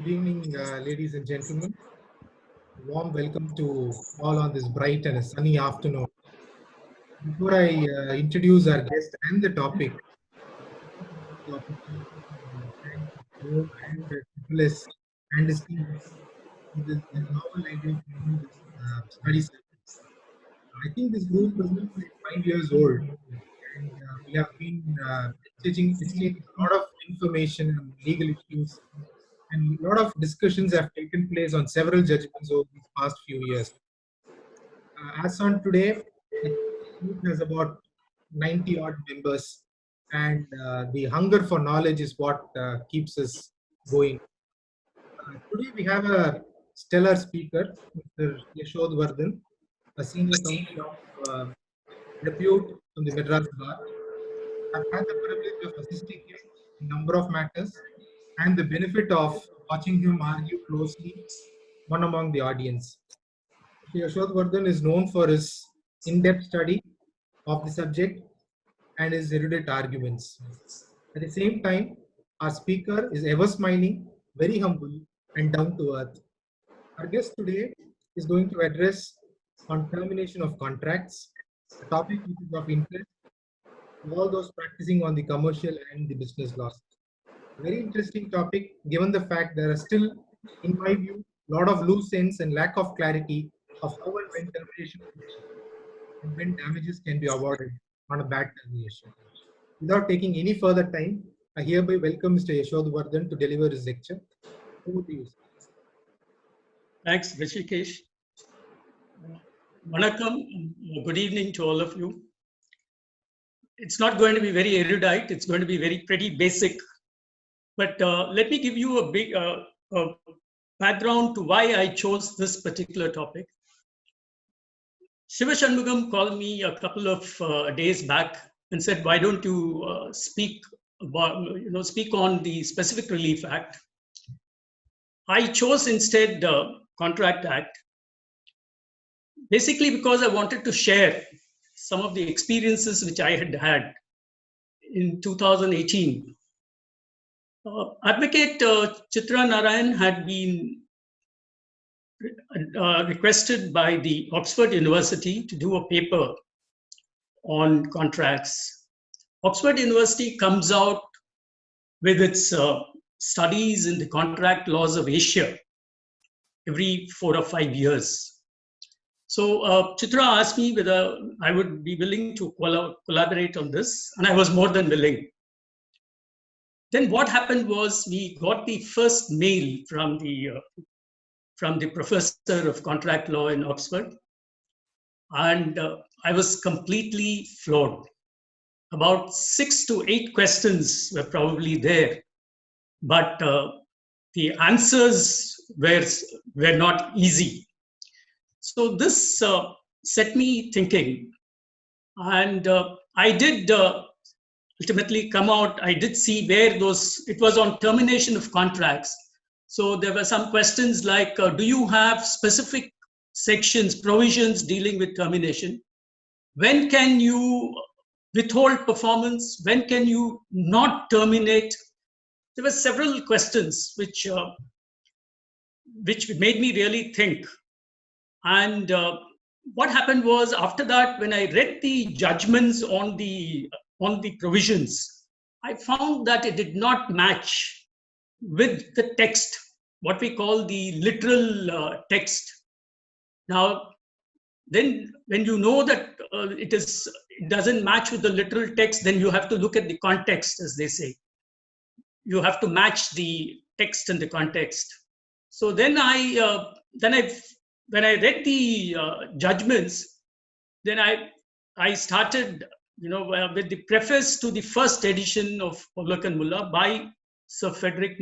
Good evening, ladies and gentlemen. Warm welcome to all on this bright and a sunny afternoon. Before I introduce our guest and the topic, the opportunity to thank Joe and Nicholas and his team for this novel idea of having this study session. I think this group is like 5 years old, and we have been exchanging a lot of information on legal issues, and a lot of discussions have taken place on several judgments over these past few years. As on today, the group has about 90 odd members, and the hunger for knowledge is what keeps us going. Today, we have a stellar speaker, Mr. Yashod Vardhan, a senior counsel of repute from the Madras Bar. I've had the privilege of assisting him in a number of matters and the benefit of watching him argue closely one among the audience. Yashod Vardhan is known for his in-depth study of the subject and his erudite arguments. At the same time, our speaker is ever smiling, very humble, and down to earth. Our guest today is going to address on termination of contracts, a topic which is of interest to all those practicing on the commercial and the business laws. Very interesting topic, given the fact there are still, in my view, a lot of loose ends and lack of clarity of how and when termination and when damages can be awarded on a bad termination. Without taking any further time, I hereby welcome Mr. Yashod Vardhan to deliver his lecture. Over to you, sir. Thanks, Rishikesh. Vanakkam, good evening to all of you. It's not going to be very erudite, it's going to be very pretty basic. But let me give you a big background to why I chose this particular topic. Shiva Shanmugam called me a couple of days back and said, "Why don't you speak on the Specific Relief Act?" I chose instead Contract Act, basically because I wanted to share some of the experiences which I had had in 2018. Advocate Chitra Narayan had been requested by the Oxford University to do a paper on contracts. Oxford University comes out with its studies in the contract laws of Asia every 4 or 5 years. So Chitra asked me whether I would be willing to collaborate on this, and I was more than willing. Then what happened was we got the first mail from the professor of contract law in Oxford, and I was completely floored. About 6 to 8 questions were probably there, but the answers were not easy. So this set me thinking, and I did ultimately come out. I did see where it was on termination of contracts. So there were some questions like, do you have specific sections, provisions dealing with termination? When can you withhold performance? When can you not terminate? There were several questions which made me really think. And what happened was, after that, when I read the judgments on the provisions, I found that it did not match with the text, what we call the literal text. Now, then when you know that it doesn't match with the literal text, then you have to look at the context, as they say. You have to match the text and the context. So then when I read the judgments, then I started, with the preface to the first edition of Pollock and Muller by Sir Frederick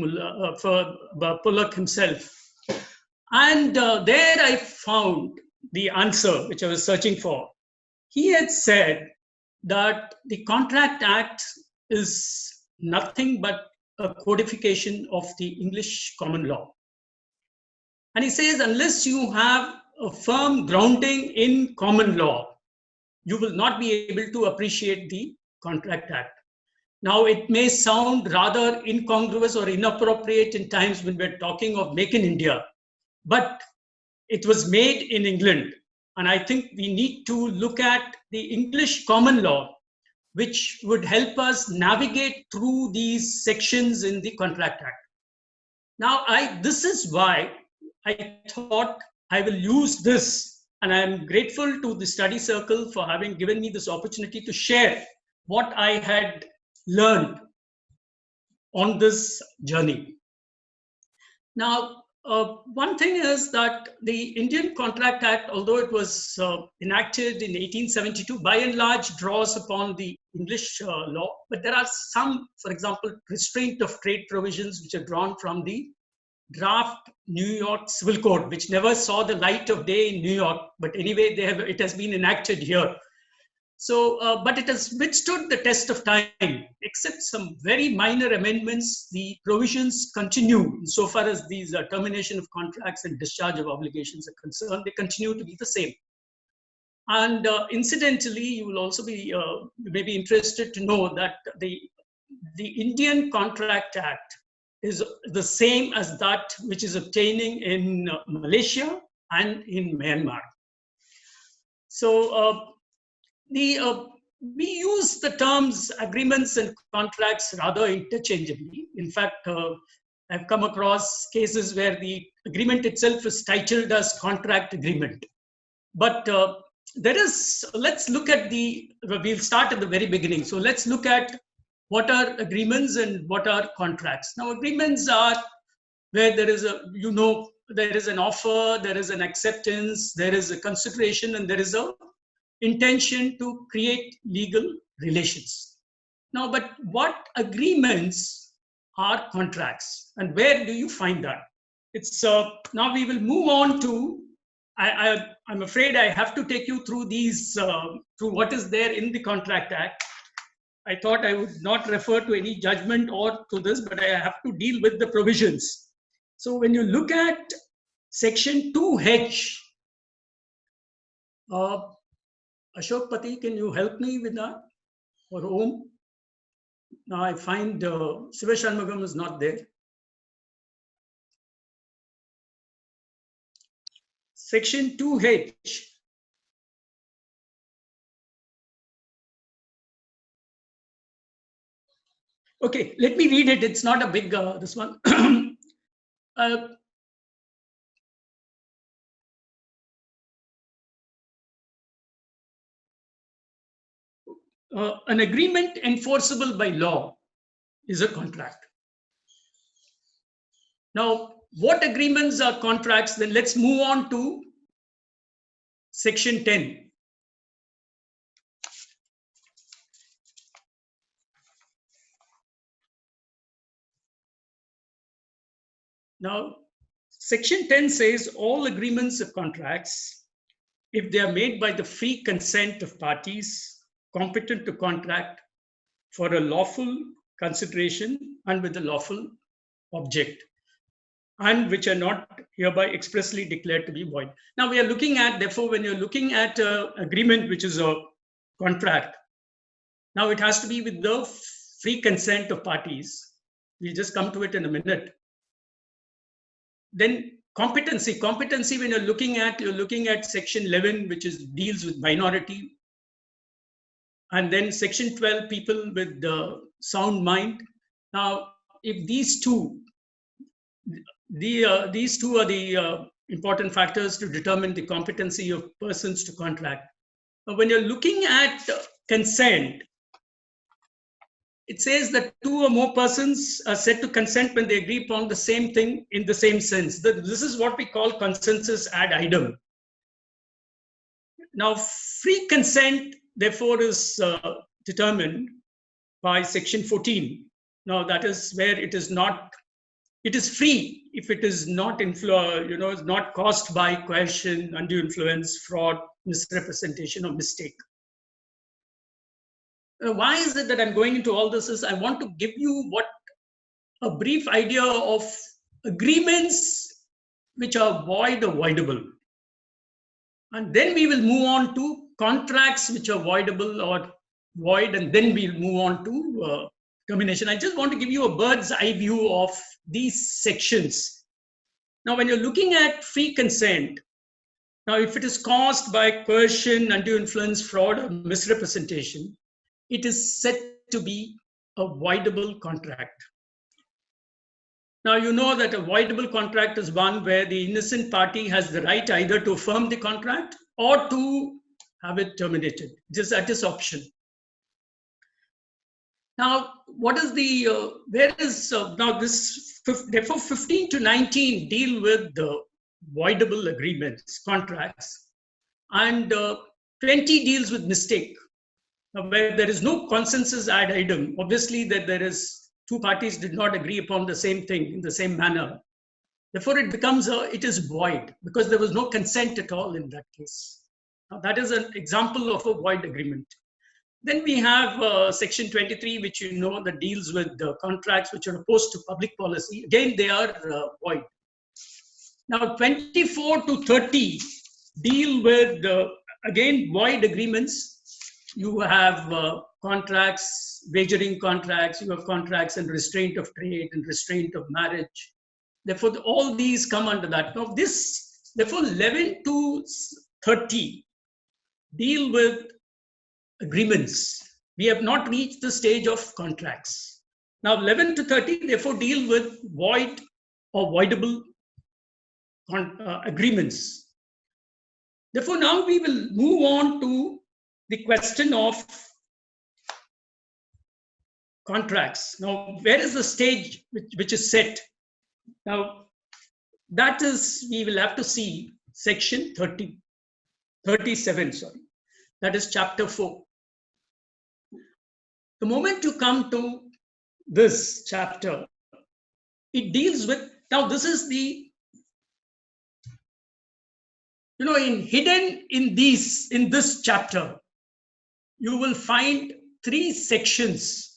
Pollock himself. And there I found the answer which I was searching for. He had said that the Contract Act is nothing but a codification of the English common law. And he says, unless you have a firm grounding in common law, you will not be able to appreciate the Contract Act. Now, it may sound rather incongruous or inappropriate in times when we're talking of Make in India, but it was made in England. And I think we need to look at the English common law, which would help us navigate through these sections in the Contract Act. Now, this is why I thought I will use this, and I'm grateful to the study circle for having given me this opportunity to share what I had learned on this journey. Now, one thing is that the Indian Contract Act, although it was enacted in 1872, by and large draws upon the English law, but there are some, for example, restraint of trade provisions which are drawn from the draft New York Civil Code, which never saw the light of day in New York, but anyway, it has been enacted here. So, but it has withstood the test of time, except some very minor amendments. The provisions continue so far as these termination of contracts and discharge of obligations are concerned. They continue to be the same. And incidentally, you will also be maybe interested to know that the Indian Contract Act is the same as that which is obtaining in Malaysia and in Myanmar. So we use the terms agreements and contracts rather interchangeably. In fact, I've come across cases where the agreement itself is titled as contract agreement. But let's look at we'll start at the very beginning. So let's look at what are agreements and what are contracts. Now, agreements are where there is there is an offer, there is an acceptance, there is a consideration, and there is a intention to create legal relations. Now, but what agreements are contracts, and where do you find that? It's now we will move on to. I'm afraid I have to take you through these through what is there in the Contract Act. I thought I would not refer to any judgment or to this, but I have to deal with the provisions. So when you look at Section 2H, Ashok Pati, can you help me with that? Or Om? Now I find Siva Shanmugam is not there. Section 2H. Okay, let me read it. It's not a big, this one. An agreement enforceable by law is a contract. Now, what agreements are contracts? Then let's move on to Section 10. Now, Section 10 says all agreements of contracts, if they are made by the free consent of parties competent to contract for a lawful consideration and with a lawful object, and which are not hereby expressly declared to be void. Now we are looking at, therefore, when you're looking at an agreement which is a contract, now it has to be with the free consent of parties. We'll just come to it in a minute. Then competency, when you're looking at Section 11, which deals with minority. And then Section 12, people with sound mind. Now, if these two are the important factors to determine the competency of persons to contract. Now, when you're looking at consent, it says that two or more persons are said to consent when they agree upon the same thing in the same sense. This is what we call consensus ad idem. Now, free consent, therefore, is determined by Section 14. Now, that is where it is free if it is not is not caused by coercion, undue influence, fraud, misrepresentation, or mistake. Why is it that I'm going into all this? Is I want to give you a brief idea of agreements which are void or voidable. And then we will move on to contracts which are voidable or void, and then we'll move on to termination. I just want to give you a bird's eye view of these sections. Now, when you're looking at free consent, now if it is caused by coercion, undue influence, fraud, or misrepresentation, it is said to be a voidable contract. Now, you know that a voidable contract is one where the innocent party has the right either to affirm the contract or to have it terminated, just at his option. Now, what is the, where is, now this, therefore 15 to 19 deal with the voidable agreements, contracts, and 20 deals with mistake. Now, where there is no consensus ad idem, obviously that there is two parties did not agree upon the same thing in the same manner. Therefore, it becomes it is void because there was no consent at all in that case. Now, that is an example of a void agreement. Then we have section 23, which you know that deals with the contracts which are opposed to public policy. Again, they are void. Now, 24 to 30 deal with, again, void agreements. You have contracts, wagering contracts, you have contracts and restraint of trade and restraint of marriage. Therefore, all these come under that. Now, this, therefore, 11 to 30 deal with agreements. We have not reached the stage of contracts. Now, 11 to 30, therefore, deal with void or voidable agreements. Therefore, now we will move on to the question of contracts. Now, where is the stage which is set? Now, that is, we will have to see section 37, sorry. That is chapter 4. The moment you come to this chapter, it deals with, now this is the, you know, hidden in this chapter, you will find 3 sections.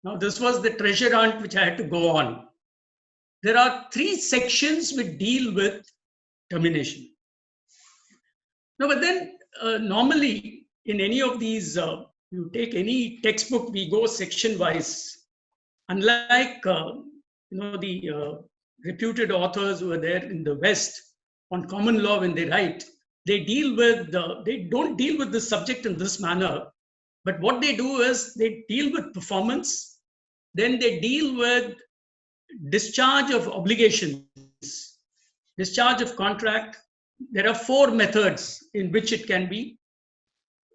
Now, this was the treasure hunt which I had to go on. There are 3 sections which deal with termination. Now, but then normally in any of these, you take any textbook, we go section wise. Unlike the reputed authors who are there in the West on common law when they write, they deal with they don't deal with this subject in this manner. But what they do is they deal with performance, then they deal with discharge of obligations, discharge of contract. There are 4 methods in which it can be,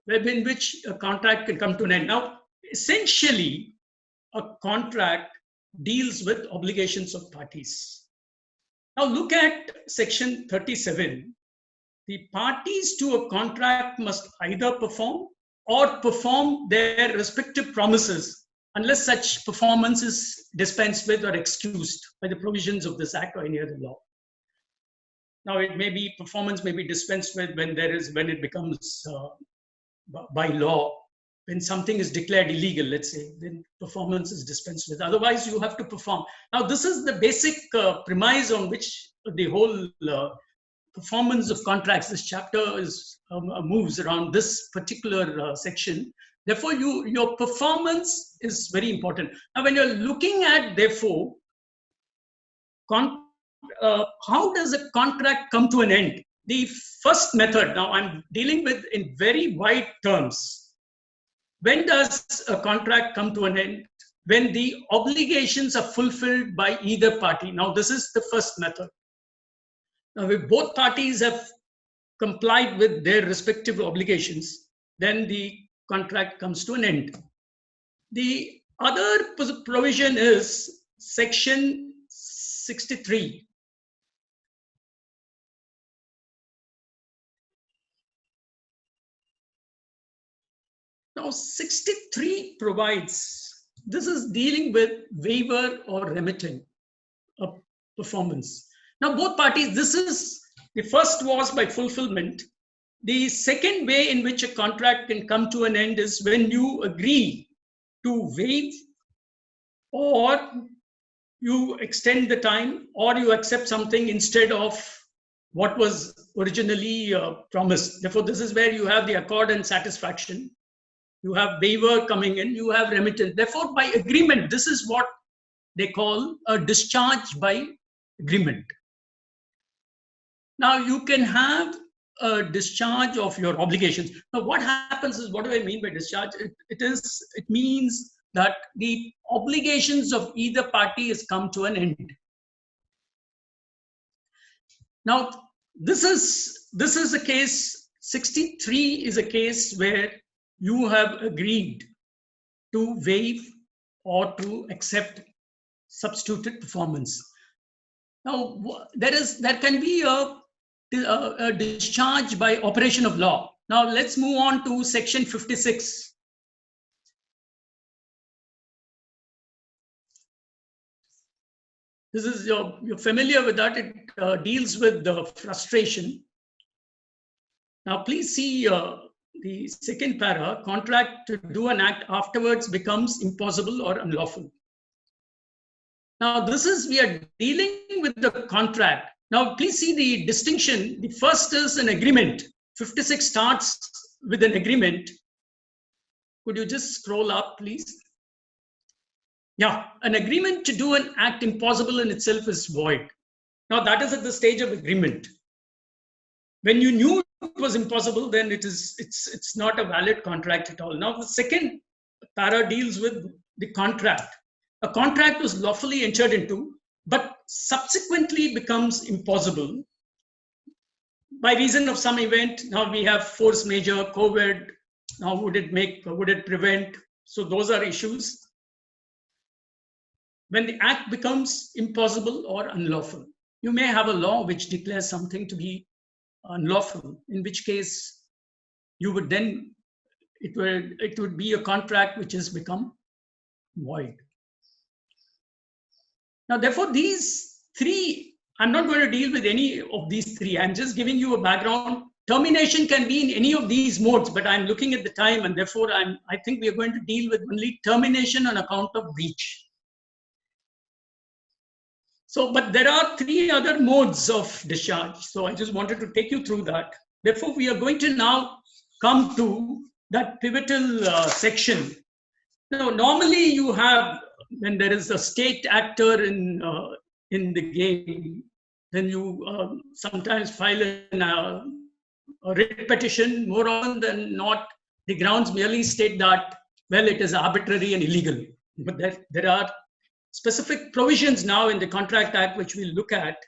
in which a contract can come to an end. Now, essentially, a contract deals with obligations of parties. Now, look at section 37. The parties to a contract must either perform or perform their respective promises unless such performance is dispensed with or excused by the provisions of this act or any other law. Now, it may be, performance may be dispensed with when it becomes by law, when something is declared illegal, let's say, then performance is dispensed with. Otherwise, you have to perform. Now, this is the basic premise on which the whole performance of contracts, this chapter is moves around this particular section. Therefore, your performance is very important. Now, when you're looking at, therefore, how does a contract come to an end? The first method, now I'm dealing with in very wide terms. When does a contract come to an end? When the obligations are fulfilled by either party. Now, this is the first method. Now, if both parties have complied with their respective obligations, then the contract comes to an end. The other provision is section 63. Now, 63 provides, this is dealing with waiver or remitting of performance. Now, both parties, this is, the first was by fulfillment. The second way in which a contract can come to an end is when you agree to waive, or you extend the time, or you accept something instead of what was originally promised. Therefore, this is where you have the accord and satisfaction. you have waiver coming in, you have remittance. Therefore, by agreement, this is what they call a discharge by agreement. Now, you can have a discharge of your obligations. Now, what happens is, what do I mean by discharge? It means that the obligations of either party has come to an end. Now, this is a case, 63 is a case where you have agreed to waive or to accept substituted performance. Now, there can be a discharge by operation of law. Now, let's move on to section 56. This is, you're familiar with that. It deals with the frustration. Now, please see the second para, contract to do an act afterwards becomes impossible or unlawful. Now, we are dealing with the contract. Now, please see the distinction. The first is an agreement. 56 starts with an agreement. Could you just scroll up, please? Yeah, an agreement to do an act impossible in itself is void. Now, that is at the stage of agreement. When you knew it was impossible, then it's not a valid contract at all. Now, the second para deals with the contract. A contract was lawfully entered into, but subsequently becomes impossible by reason of some event. Now we have force majeure, COVID. Now would it prevent? So those are issues. When the act becomes impossible or unlawful, you may have a law which declares something to be unlawful, in which case you would then, it would be a contract which has become void. Now, therefore, these three, I'm not going to deal with any of these three. I'm just giving you a background. Termination can be in any of these modes, but I'm looking at the time, and therefore, I think we are going to deal with only termination on account of breach. So, but there are three other modes of discharge. So I just wanted to take you through that. Therefore, we are going to now come to that pivotal section. Now, normally you have, when there is a state actor in the game, then you sometimes file a writ petition. More often than not, the grounds merely state that, well, it is arbitrary and illegal. But there are specific provisions now in the Contract Act which we'll look at.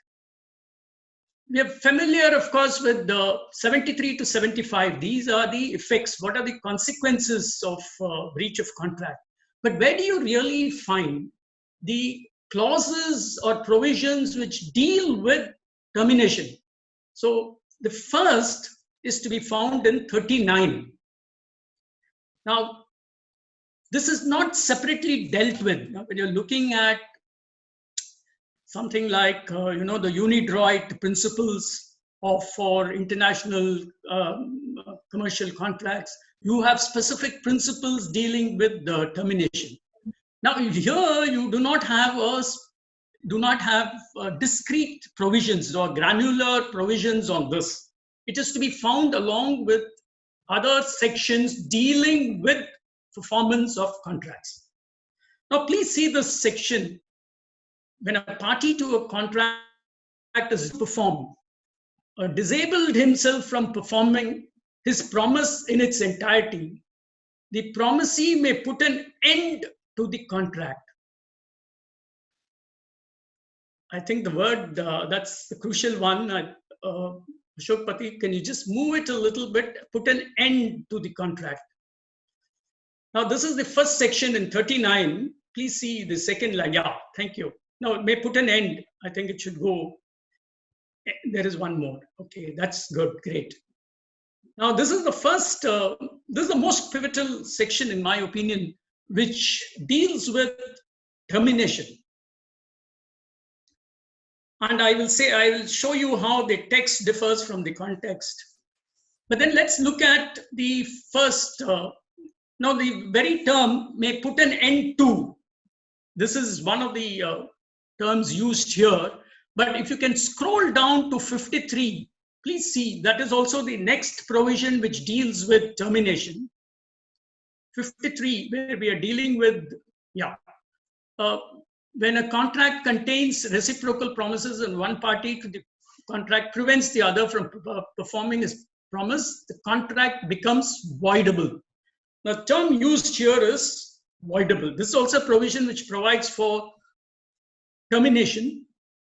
We are familiar, of course, with the 73 to 75. These are the effects. What are the consequences of breach of contract? But where do you really find the clauses or provisions which deal with termination? So the first is to be found in 39. Now, this is not separately dealt with. Now, when you're looking at something like, the UNIDROIT principles for international commercial contracts, you have specific principles dealing with the termination. Now, here you do not have discrete provisions or granular provisions on this. It is to be found along with other sections dealing with performance of contracts. Now, please see this section. When a party to a contract is performed, disabled himself from performing his promise in its entirety, the promisee may put an end to the contract. I think the word, that's the crucial one. Ashok Pati, can you just move it a little bit? Put an end to the contract. Now, this is the first section in 39. Please see the second line. Yeah, thank you. Now, it may put an end. I think it should go. There is one more. Okay, that's good. Great. Now, this is the first, this is the most pivotal section, in my opinion, which deals with termination. And I will show you how the text differs from the context. But then let's look at the first. Now, the very term may put an end to. This is one of the terms used here. But if you can scroll down to 53, please see that is also the next provision which deals with termination. 53, where we are dealing with, when a contract contains reciprocal promises and one party to the contract prevents the other from performing his promise, the contract becomes voidable. Now, the term used here is voidable. This is also a provision which provides for termination,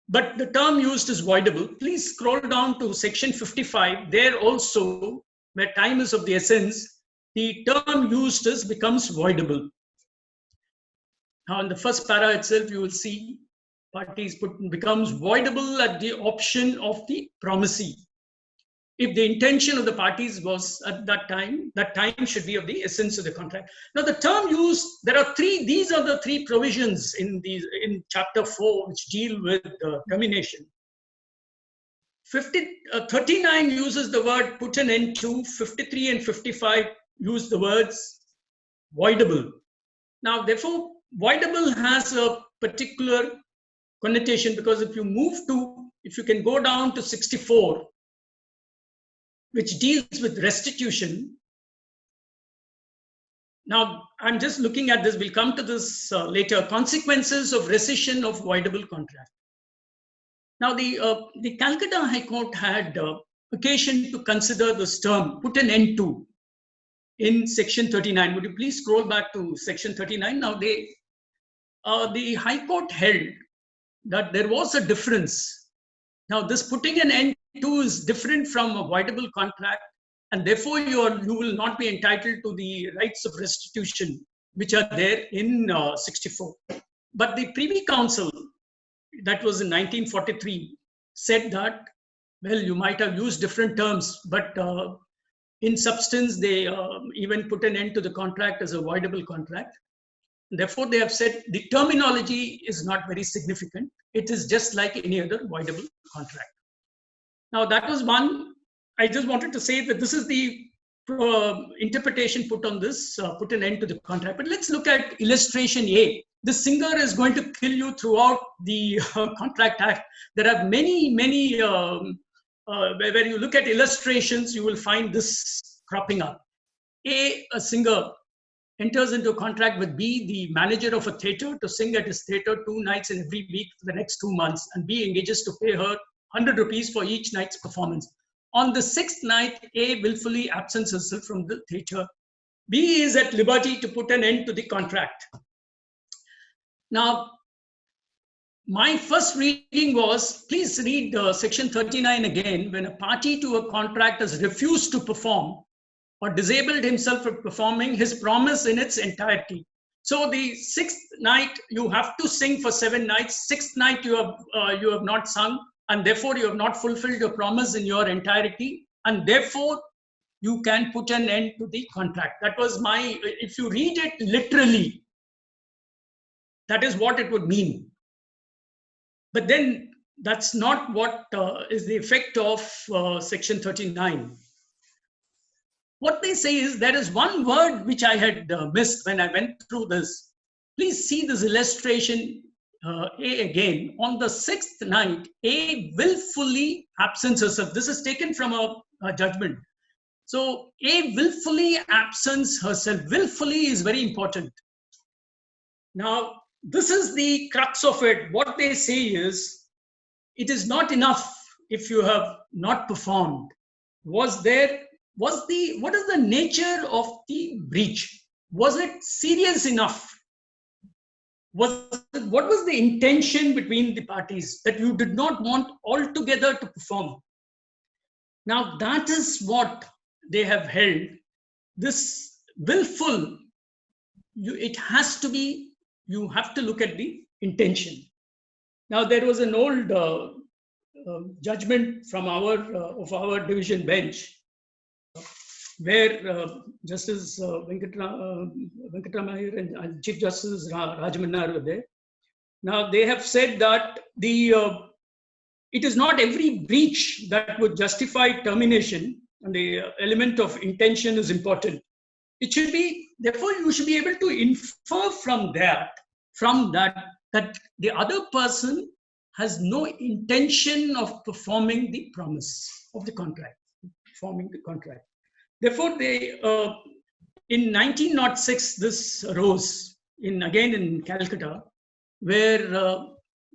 but the term used is voidable. Please scroll down to section 55. There also, where time is of the essence, the term used becomes voidable. Now, in the first para itself, you will see parties becomes voidable at the option of the promisee. If the intention of the parties was at that time should be of the essence of the contract. Now, the term used, there are three, these are the three provisions in chapter 4 which deal with termination. 39 uses the word put an end to, 53 and 55 use the words voidable. Now, therefore, voidable has a particular connotation, because if you can go down to 64, which deals with restitution. Now, I'm just looking at this, we'll come to this later, consequences of rescission of voidable contract. Now, the Calcutta High Court had occasion to consider this term, put an end to, in section 39. Would you please scroll back to section 39? Now, the High Court held that there was a difference. Now, this putting an end to is different from a voidable contract, and therefore you will not be entitled to the rights of restitution which are there in 64. But the Privy Council, that was in 1943, said that, well, you might have used different terms, but in substance, they even put an end to the contract as a voidable contract. Therefore, they have said the terminology is not very significant. It is just like any other voidable contract. Now, that was one. I just wanted to say that this is the interpretation put on this, put an end to the contract. But let's look at illustration A. The singer is going to kill you throughout the Contract Act. There are many, where you look at illustrations, you will find this cropping up. A singer enters into a contract with B, the manager of a theatre, to sing at his theatre 2 nights in every week for the next 2 months, and B engages to pay her 100 rupees for each night's performance. On the 6th night, A willfully absents herself from the theatre. B is at liberty to put an end to the contract. Now, my first reading was, please read section 39 again. When a party to a contract has refused to perform or disabled himself from performing his promise in its entirety. So the 6th night, you have to sing for 7 nights. 6th night, you have not sung, and therefore you have not fulfilled your promise in your entirety, and therefore you can put an end to the contract. That was if you read it literally, that is what it would mean. But then that's not what is the effect of section 39. What they say is, there is one word which I had missed when I went through this. Please see this illustration A again. On the 6th night, A willfully absents herself. This is taken from a judgment. So A willfully absents herself. Willfully is very important. Now, this is the crux of it. What they say is, it is not enough if you have not performed. What is the nature of the breach? Was it serious enough? What was the intention between the parties that you did not want altogether to perform? Now, that is what they have held. This willful, it has to be, you have to look at the intention. Now, there was an old judgment from our division bench, where Justice Venkatramaiah and Chief Justice Rajamannar were there. Now, they have said that it is not every breach that would justify termination, and the element of intention is important. It should be, therefore, you should be able to infer from that the other person has no intention of performing the promise of the contract, performing the contract. Therefore, in 1906, this arose again in Calcutta, where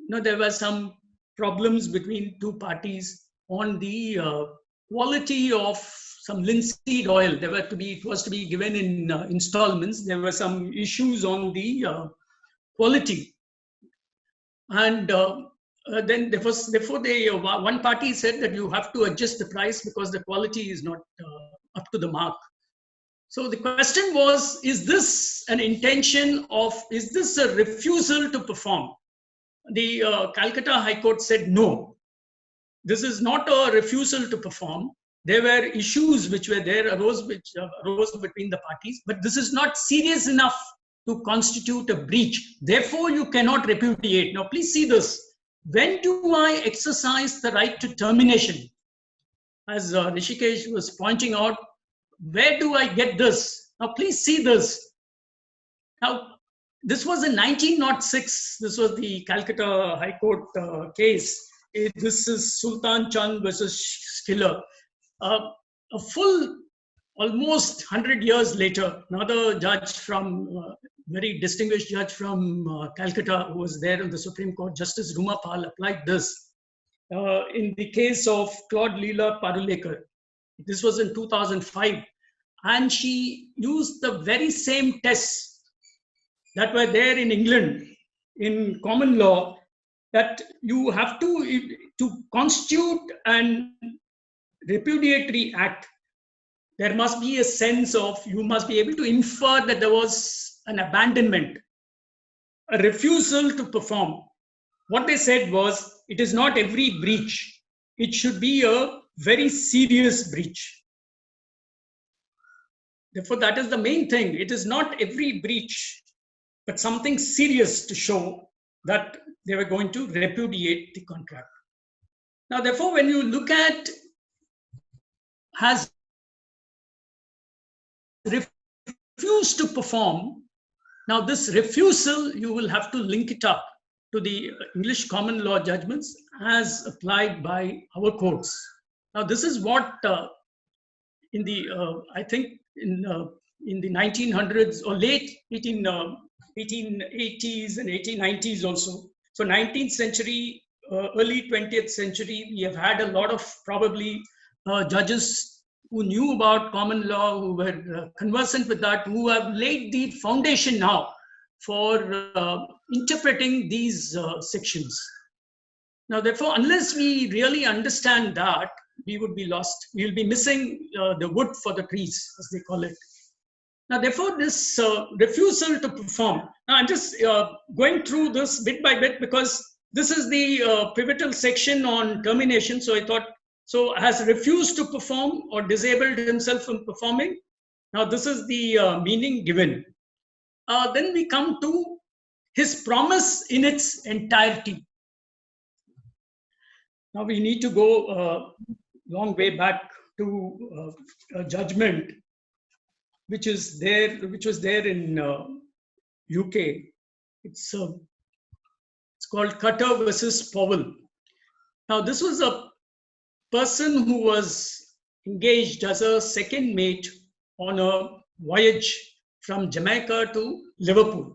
there were some problems between two parties on the quality of some linseed oil. It was to be given in installments. There were some issues on the quality, and then one party said that you have to adjust the price because the quality is not up to the mark. So the question was, is this a refusal to perform? The Calcutta High Court said no. This is not a refusal to perform. There were issues which arose between the parties, but this is not serious enough to constitute a breach. Therefore, you cannot repudiate. Now, please see this. When do I exercise the right to termination? As Rishikesh was pointing out, where do I get this? Now, please see this. Now, this was in 1906. This was the Calcutta High Court case. This is Sultan Chand versus Schiller. A full, almost 100 years later, another judge very distinguished judge from Calcutta, who was there in the Supreme Court, Justice Rumapal, applied this in the case of Claude Leela Parulekar. This was in 2005. And she used the very same tests that were there in England in common law, that you have to constitute an repudiatory act. There must be a sense of, you must be able to infer that there was an abandonment, a refusal to perform. What they said was, it is not every breach. It should be a very serious breach. Therefore, that is the main thing. It is not every breach, but something serious to show that they were going to repudiate the contract. Now, therefore, when you look at has refused to perform, now this refusal, you will have to link it up to the English common law judgments as applied by our courts. Now, this is what in the, I think in the 1900s or late 1880s and 1890s also. So 19th century, early 20th century, we have had a lot of probably judges who knew about common law, who were conversant with that, who have laid the foundation now for interpreting these sections. Now, therefore, unless we really understand that, we would be lost. We will be missing the wood for the trees, as they call it. Now, therefore, this refusal to perform. Now, I'm just going through this bit by bit because this is the pivotal section on termination. So I thought, so has refused to perform or disabled himself from performing. Now, this is the meaning given. Then we come to his promise in its entirety. Now, we need to go a long way back to a judgment which was there in UK. It's called Cutter versus Powell. Now, this was a person who was engaged as a second mate on a voyage from Jamaica to Liverpool.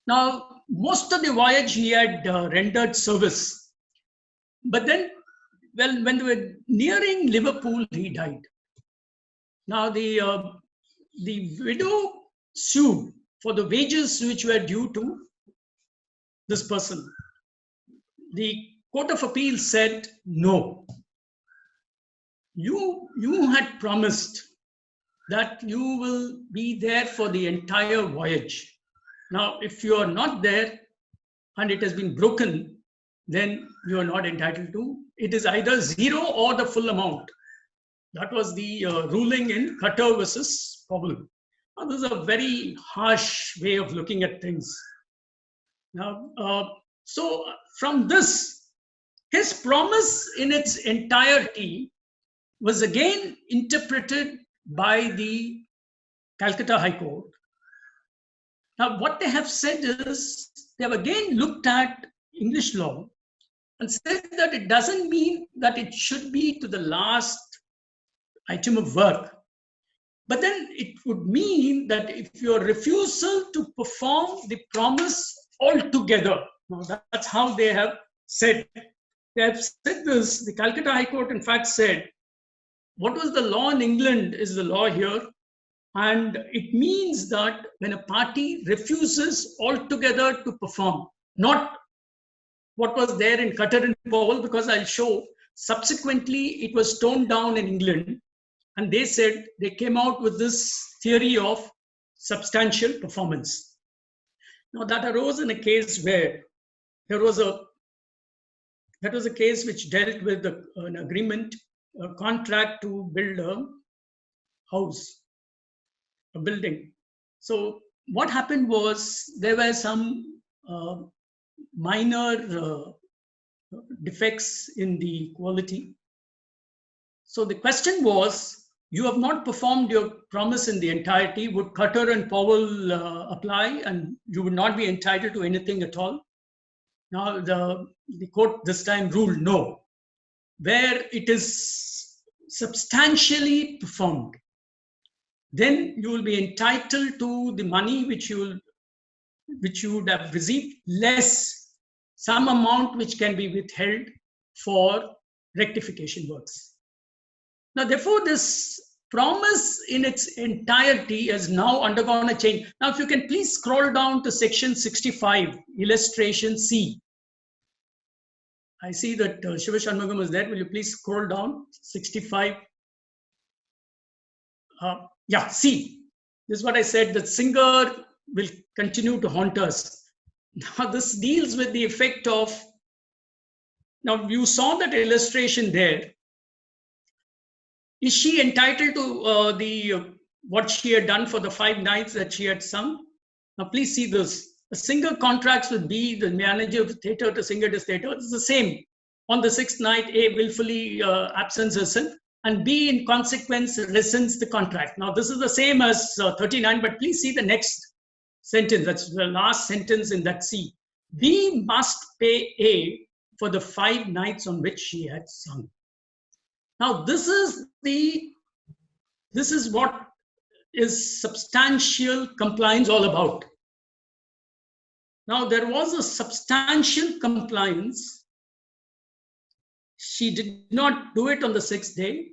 Now, most of the voyage he had rendered service, but then, well, when they were nearing Liverpool, he died. Now, the widow sued for the wages which were due to this person. The Court of Appeal said, no, you had promised that you will be there for the entire voyage. Now, if you are not there and it has been broken, then you are not entitled to. It is either zero or the full amount. That was the ruling in Cutter versus Powell. Now, this is a very harsh way of looking at things. Now, so from this, his promise in its entirety was again interpreted by the Calcutta High Court. Now, what they have said is, they have again looked at English law and said that it doesn't mean that it should be to the last item of work. But then it would mean that if your refusal to perform the promise altogether, now that's how they have said. They have said this. The Calcutta High Court, in fact, said what was the law in England is the law here. And it means that when a party refuses altogether to perform, not what was there in Cutter and Powell, because I'll show subsequently it was toned down in England. And they said they came out with this theory of substantial performance. Now that arose in a case where that was a case which dealt with an agreement, a contract to build a house, a building. So what happened was there were some minor defects in the quality. So the question was, you have not performed your promise in the entirety. Would Cutter and Powell apply, and you would not be entitled to anything at all? Now the court this time ruled no, where it is substantially performed, then you will be entitled to the money which you would have received, less some amount which can be withheld for rectification works. Now, therefore, this promise in its entirety has now undergone a change. Now, if you can please scroll down to section 65, illustration C. I see that Shiva Shanmugam is there. Will you please scroll down? 65. Yeah, C. This is what I said, that singer will continue to haunt us. Now, this deals with the effect of, now you saw that illustration there. Is she entitled to what she had done for the 5 nights that she had sung? Now, please see this. A singer contracts with B, the manager of the theatre, to sing at his theatre. It's the same. On the 6th night, A willfully absents herself, and B, in consequence, rescinds the contract. Now, this is the same as 39, but please see the next sentence. That's the last sentence in that C. B must pay A for the 5 nights on which she had sung. Now, this is what is substantial compliance all about. Now, there was a substantial compliance. She did not do it on the 6th day.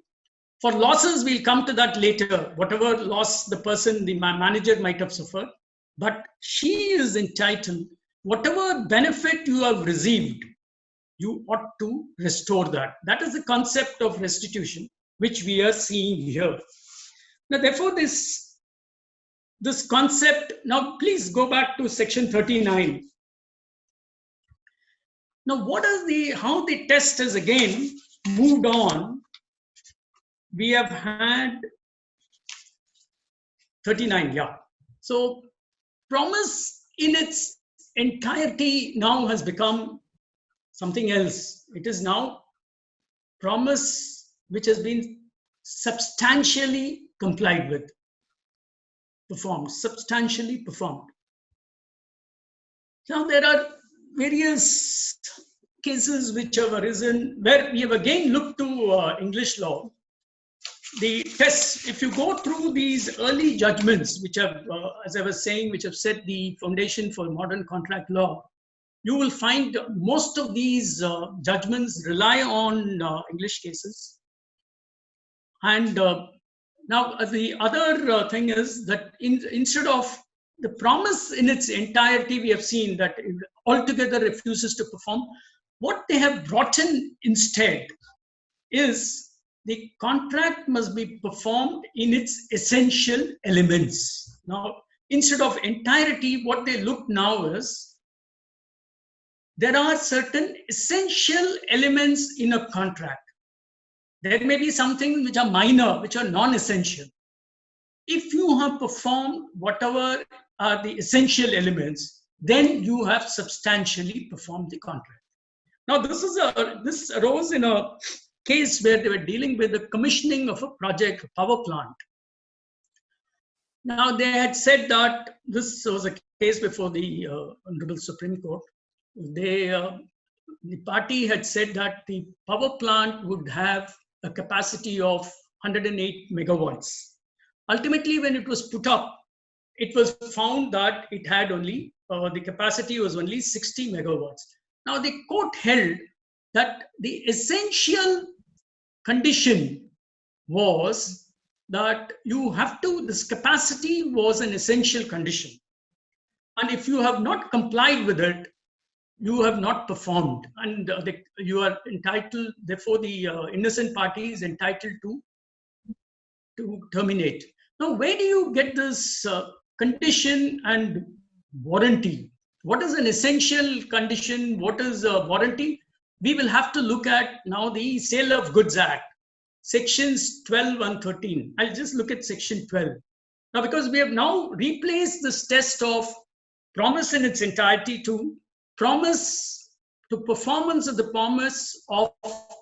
For losses, we'll come to that later, whatever loss the person, the manager might have suffered. But she is entitled, whatever benefit you have received, you ought to restore that. That is the concept of restitution, which we are seeing here. Now, therefore, this concept, now please go back to section 39. Now, how the test has again moved on. We have had 39, yeah. So, promise in its entirety now has become something else. It is now promise which has been substantially complied with, performed, substantially performed. Now there are various cases which have arisen where we have again looked to English law. The tests, if you go through these early judgments, which have, as I was saying, which have set the foundation for modern contract law, you will find most of these judgments rely on English cases. And now the other thing is that instead of the promise in its entirety, we have seen that it altogether refuses to perform. What they have brought in instead is the contract must be performed in its essential elements. Now, instead of entirety, what they look now is there are certain essential elements in a contract. There may be something which are minor, which are non-essential. If you have performed whatever are the essential elements, then you have substantially performed the contract. Now, this arose in a case where they were dealing with the commissioning of a project, a power plant. Now, they had said that this was a case before the Honorable Supreme Court. The party had said that the power plant would have a capacity of 108 megawatts. Ultimately, when it was put up, it was found that it had only, the capacity was only 60 megawatts. Now, the court held that the essential condition was that you have to, this capacity was an essential condition. And if you have not complied with it, you have not performed. And you are entitled, therefore, the innocent party is entitled to terminate. Now, where do you get this condition and warranty? What is an essential condition? What is a warranty? We will have to look at now the Sale of Goods Act, sections 12 and 13. I'll just look at section 12. Now, because we have now replaced this test of promise in its entirety to promise, to performance of the promise of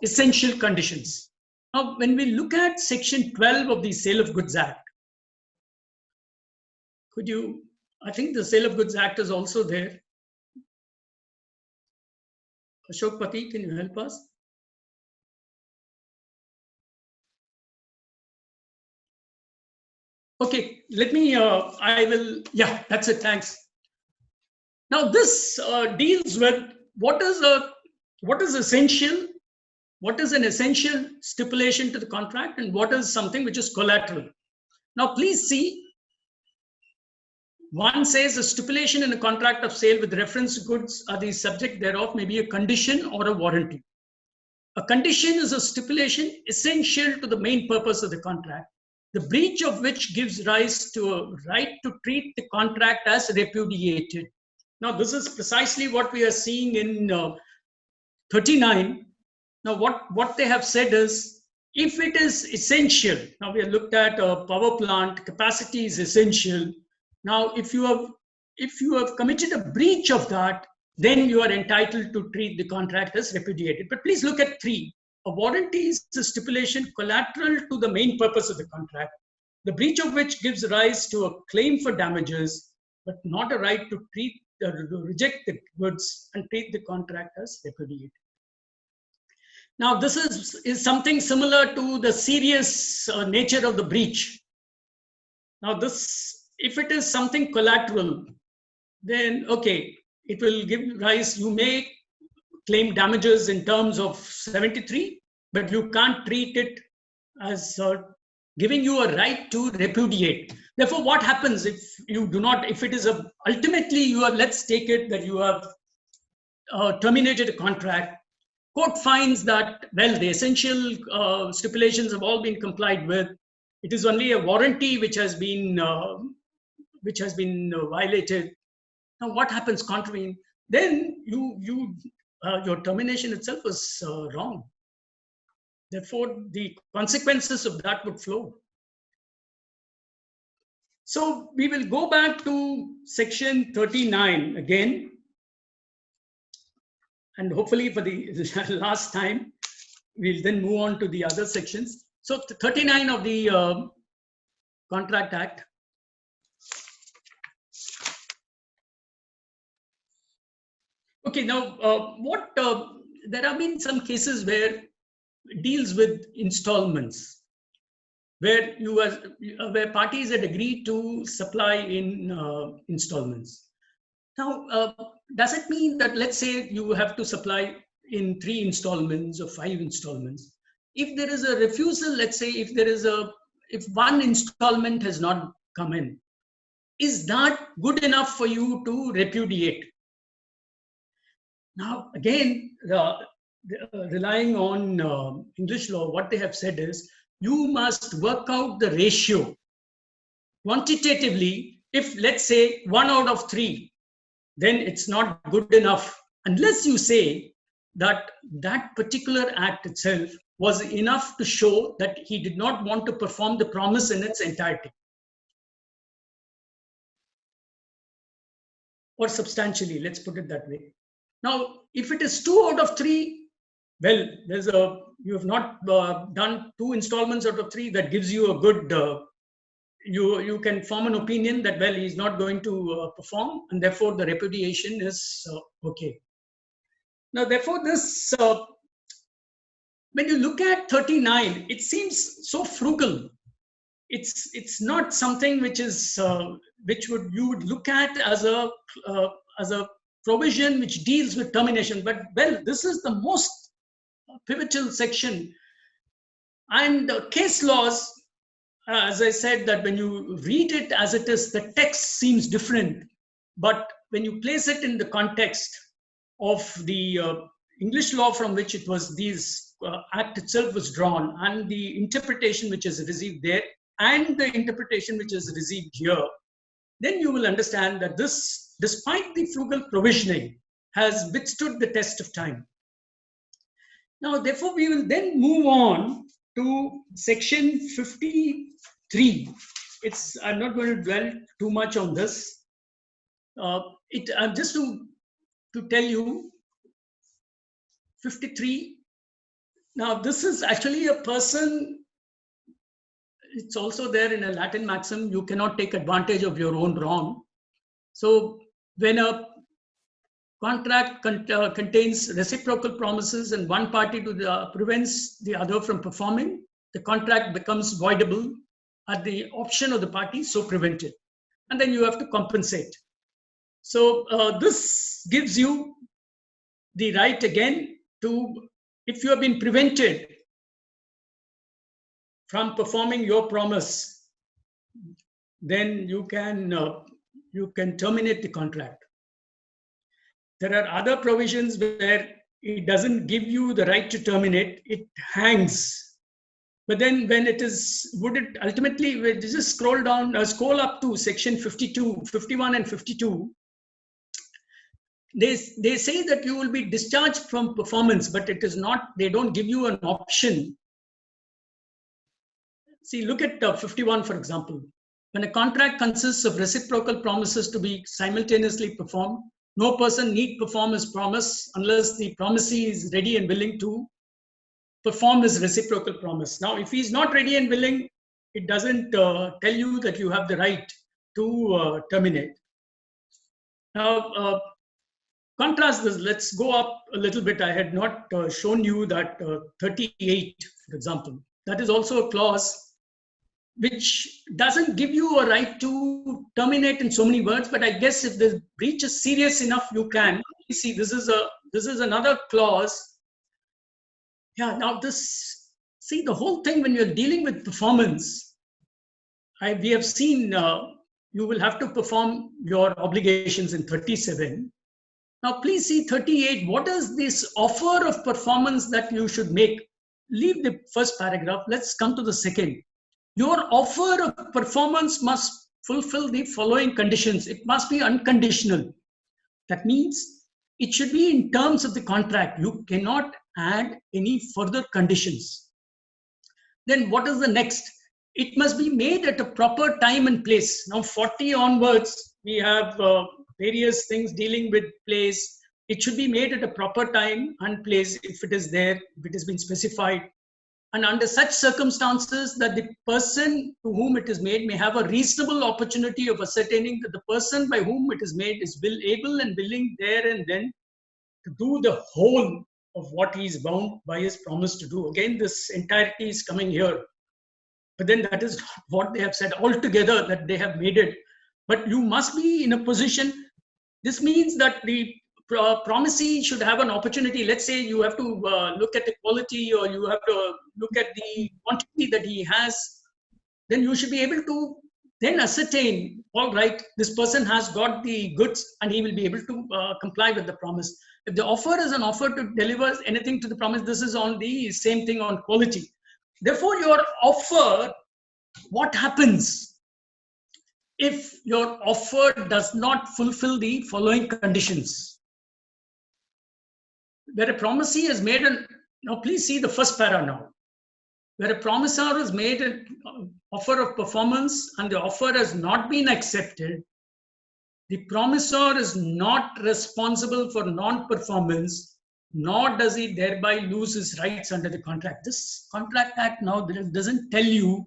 essential conditions. Now, when we look at section 12 of the Sale of Goods Act, could you, I think the Sale of Goods Act is also there. Ashok Pati, can you help us? Okay, let me, I will, yeah, that's it, thanks. Now this deals with what is essential, what is an essential stipulation to the contract, and what is something which is collateral. Now please see, one says a stipulation in a contract of sale with reference to goods are the subject thereof may be a condition or a warranty. A condition is a stipulation essential to the main purpose of the contract, the breach of which gives rise to a right to treat the contract as repudiated. Now, this is precisely what we are seeing in 39. Now, what they have said is, if it is essential, now we have looked at a power plant, capacity is essential. Now, if you have committed a breach of that, then you are entitled to treat the contract as repudiated. But please look at 3. A warranty is a stipulation collateral to the main purpose of the contract, the breach of which gives rise to a claim for damages, but not a right to reject the goods and treat the contract as repudiated. Now, this is something similar to the serious nature of the breach. Now, this, if it is something collateral, then okay, it will give rise, you may claim damages in terms of 73, but you can't treat it as giving you a right to repudiate. Therefore, what happens if you do not, if it is ultimately you are, let's take it that you have terminated a contract, court finds that, well, the essential stipulations have all been complied with. It is only a warranty which has been violated. Now, what happens contravene? Then your termination itself was wrong. Therefore, the consequences of that would flow. So we will go back to section 39 again. And hopefully for the last time, we'll then move on to the other sections. So 39 of the Contract Act. Okay, now there have been some cases where it deals with installments, where where parties had agreed to supply in installments. Now, does it mean that, let's say you have to supply in 3 installments or 5 installments? If there is a refusal, let's say if one installment has not come in, is that good enough for you to repudiate? Now, again, relying on English law, what they have said is, you must work out the ratio quantitatively. If, let's say, 1 out of 3, then it's not good enough, unless you say that that particular act itself was enough to show that he did not want to perform the promise in its entirety, or substantially, let's put it that way. Now, if it is 2 out of 3, well, you have not done 2 installments out of 3, that gives you a good, you can form an opinion that, well, he's not going to perform, and therefore the repudiation is okay. Now, therefore, this, when you look at 39, it seems so frugal. it's not something which is which you would look at as a provision which deals with termination. But well, this is the most pivotal section. And case laws, as I said, that when you read it as it is, the text seems different. But when you place it in the context of the English law from which it was, these act itself was drawn, and the interpretation which is received there, and the interpretation which is received here, then you will understand that this, despite the frugal provisioning, has withstood the test of time. Now, therefore, we will then move on to section 53. I'm not going to dwell too much on this. Just to tell you, 53. Now, this is actually a person. It's also there in a Latin maxim: you cannot take advantage of your own wrong. So, when a contract contains reciprocal promises and one party prevents the other from performing, the contract becomes voidable at the option of the party so prevented. And then you have to compensate. So this gives you the right again to, if you have been prevented from performing your promise, then you can terminate the contract. There are other provisions where it doesn't give you the right to terminate, it hangs. But then when it is, ultimately, just scroll up to section 52, 51 and 52, they say that you will be discharged from performance, but it is not, they don't give you an option. See, look at 51, for example. When a contract consists of reciprocal promises to be simultaneously performed, no person need perform his promise unless the promisee is ready and willing to perform his reciprocal promise. Now, if he's not ready and willing, it doesn't tell you that you have the right to terminate. Now, contrast this. Let's go up a little bit. I had not shown you that 38, for example. That is also a clause which doesn't give you a right to terminate in so many words, but I guess if the breach is serious enough, you can. You see, this is another clause. Yeah, now see, the whole thing, when you're dealing with performance, we have seen you will have to perform your obligations in 37. Now, please see 38. What is this offer of performance that you should make? Leave the first paragraph. Let's come to the second. Your offer of performance must fulfill the following conditions. It must be unconditional. That means it should be in terms of the contract. You cannot add any further conditions. Then what is the next? It must be made at a proper time and place. Now 40 onwards, we have various things dealing with place. It should be made at a proper time and place if it is there, if it has been specified. And under such circumstances that the person to whom it is made may have a reasonable opportunity of ascertaining that the person by whom it is made is able and willing there and then to do the whole of what he is bound by his promise to do. Again, this entirety is coming here. But then that is what they have said altogether, that they have made it. But you must be in a position. This means that the promisee should have an opportunity. Let's say you have to look at the quality, or you have to look at the quantity that he has. Then you should be able to then ascertain, all right, this person has got the goods and he will be able to comply with the promise. If the offer is an offer to deliver anything to the promise, this is on the same thing on quality. Therefore, your offer, what happens if your offer does not fulfill the following conditions? Where a promisee has made now please see the first para now. Where a promisor has made an offer of performance and the offer has not been accepted, the promisor is not responsible for non-performance, nor does he thereby lose his rights under the contract. This Contract Act now doesn't tell you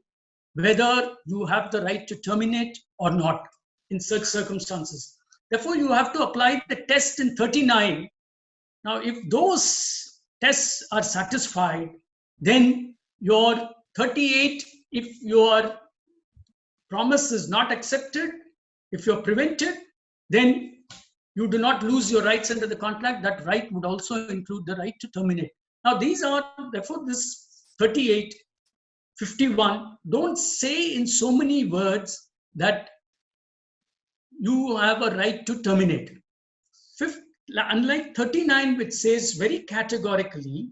whether you have the right to terminate or not in such circumstances. Therefore, you have to apply the test in 39. Now, if those tests are satisfied, then your 38, if your promise is not accepted, if you're prevented, then you do not lose your rights under the contract. That right would also include the right to terminate. Now, these are, therefore, this 38, 51 don't say in so many words that you have a right to terminate. Unlike 39, which says very categorically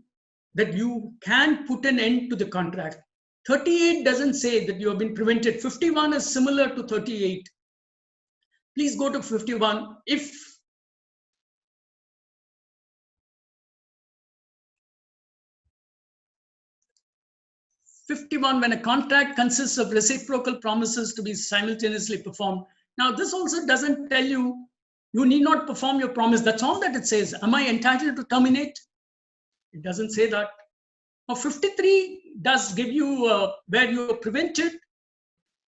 that you can put an end to the contract, 38 doesn't say that you have been prevented. 51 is similar to 38. Please go to 51. If when a contract consists of reciprocal promises to be simultaneously performed. Now, this also doesn't tell you, you need not perform your promise. That's all that it says. Am I entitled to terminate? It doesn't say that. Now, 53 does give you where you are prevented.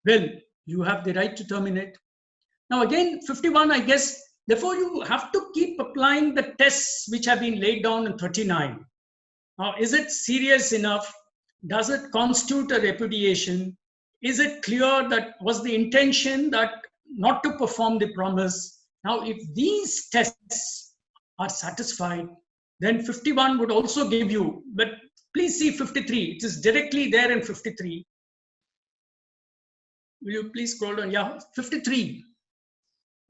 Well, you have the right to terminate. Now, again, 51, I guess, therefore, you have to keep applying the tests which have been laid down in 39. Now, is it serious enough? Does it constitute a repudiation? Is it clear that was the intention that not to perform the promise? Now, if these tests are satisfied, then 51 would also give you, but please see 53. It is directly there in 53. Will you please scroll down? Yeah, 53.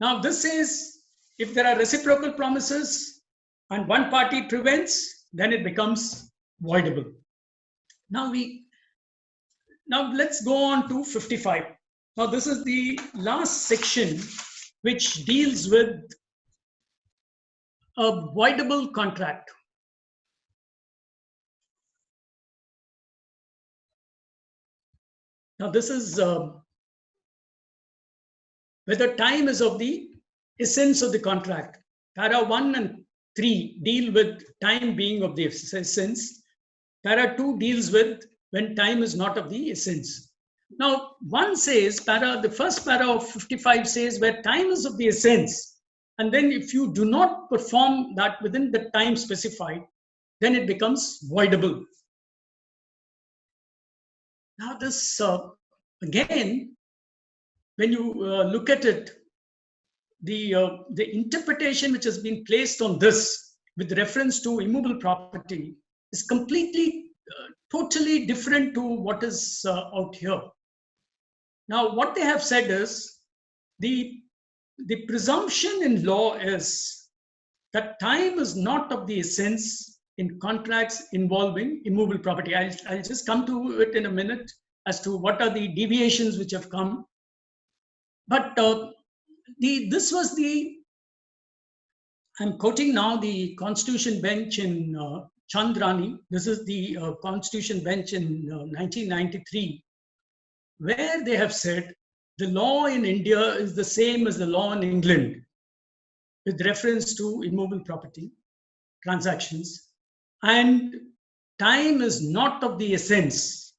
Now, this says if there are reciprocal promises and one party prevents, then it becomes voidable. Now let's go on to 55. Now, this is the last section which deals with a voidable contract. Now, this is whether time is of the essence of the contract. Para 1 and 3 deal with time being of the essence. Para 2 deals with when time is not of the essence. Now, one says, the first para of 55 says where time is of the essence, and then if you do not perform that within the time specified, then it becomes voidable. Now, this, again, when you look at it, the interpretation which has been placed on this with reference to immovable property is completely, totally different to what is out here. Now, what they have said is the presumption in law is that time is not of the essence in contracts involving immovable property. I'll just come to it in a minute as to what are the deviations which have come. But this was I'm quoting now the Constitution bench in Chandrani. This is the Constitution bench in 1993, where they have said the law in India is the same as the law in England with reference to immovable property transactions, and time is not of the essence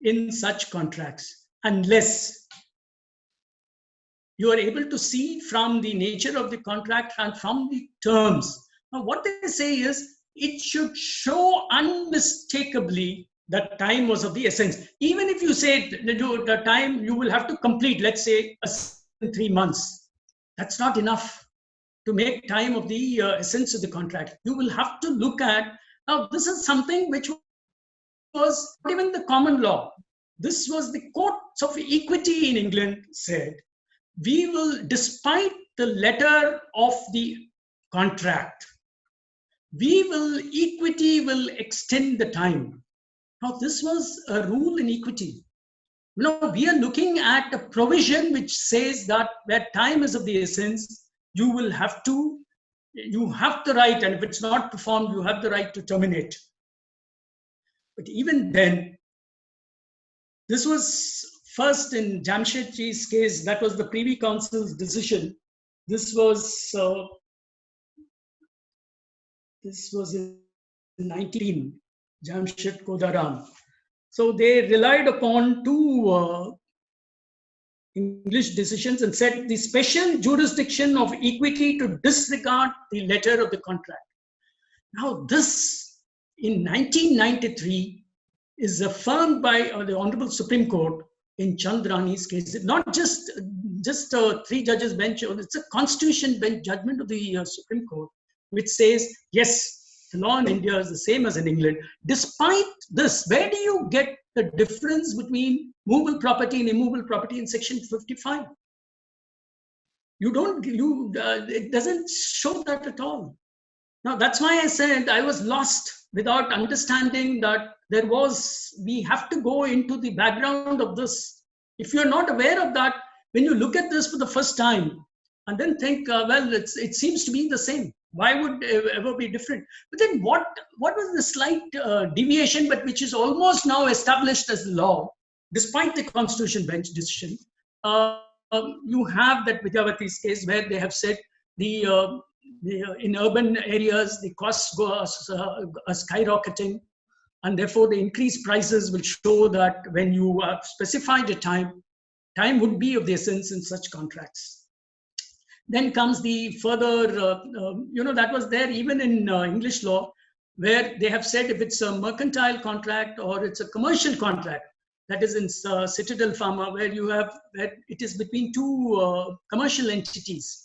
in such contracts unless you are able to see from the nature of the contract and from the terms. Now, what they say is it should show unmistakably that time was of the essence. Even if you say the time you will have to complete, let's say 3 months, that's not enough to make time of the essence of the contract. You will have to look at, now this is something which was not even the common law. This was the courts of equity in England said, we will, despite the letter of the contract, equity will extend the time. Now, this was a rule in equity. Now, we are looking at a provision which says that where time is of the essence, you have the right, and if it's not performed, you have the right to terminate. But even then, this was first in Jamshedji's case, that was the Privy Council's decision. This was in 19, Jamshed Kodaram. So they relied upon two English decisions and said the special jurisdiction of equity to disregard the letter of the contract. Now this, in 1993, is affirmed by the Honorable Supreme Court in Chandrani's case, not just 3 judges bench, it's a constitution bench judgment of the Supreme Court, which says, yes, the law in India is the same as in England. Despite this, where do you get the difference between movable property and immovable property in section 55? It doesn't show that at all. Now, that's why I said I was lost without understanding that we have to go into the background of this. If you're not aware of that, when you look at this for the first time and then think, well, it seems to be the same. Why would it ever be different? But then what was the slight deviation, but which is almost now established as law, despite the Constitution Bench decision? You have that Vidyavati's case where they have said in urban areas, the costs are skyrocketing, and therefore the increased prices will show that when you specified a time would be of the essence in such contracts. Then comes the further, that was there even in English law, where they have said if it's a mercantile contract or it's a commercial contract, that is in Citadel Pharma, where it is between 2 commercial entities,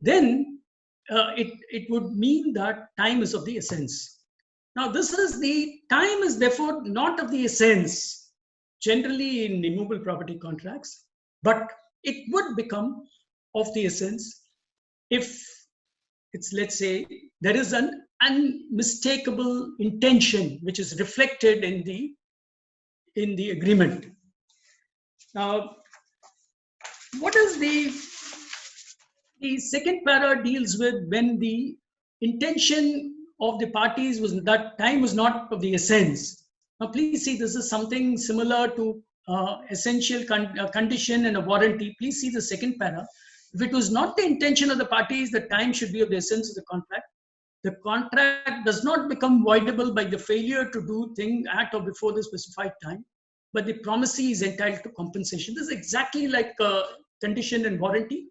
then it would mean that time is of the essence. Now, time is therefore not of the essence generally in immovable property contracts, but it would become of the essence if it's, let's say, there is an unmistakable intention which is reflected in the agreement. Now, what is the second para deals with when the intention of the parties was that time was not of the essence. Now, please see, this is something similar to essential condition and a warranty. Please see the second para. If it was not the intention of the parties that time should be of the essence of the contract does not become voidable by the failure to do thing at or before the specified time, but the promisee is entitled to compensation. This is exactly like condition and warranty.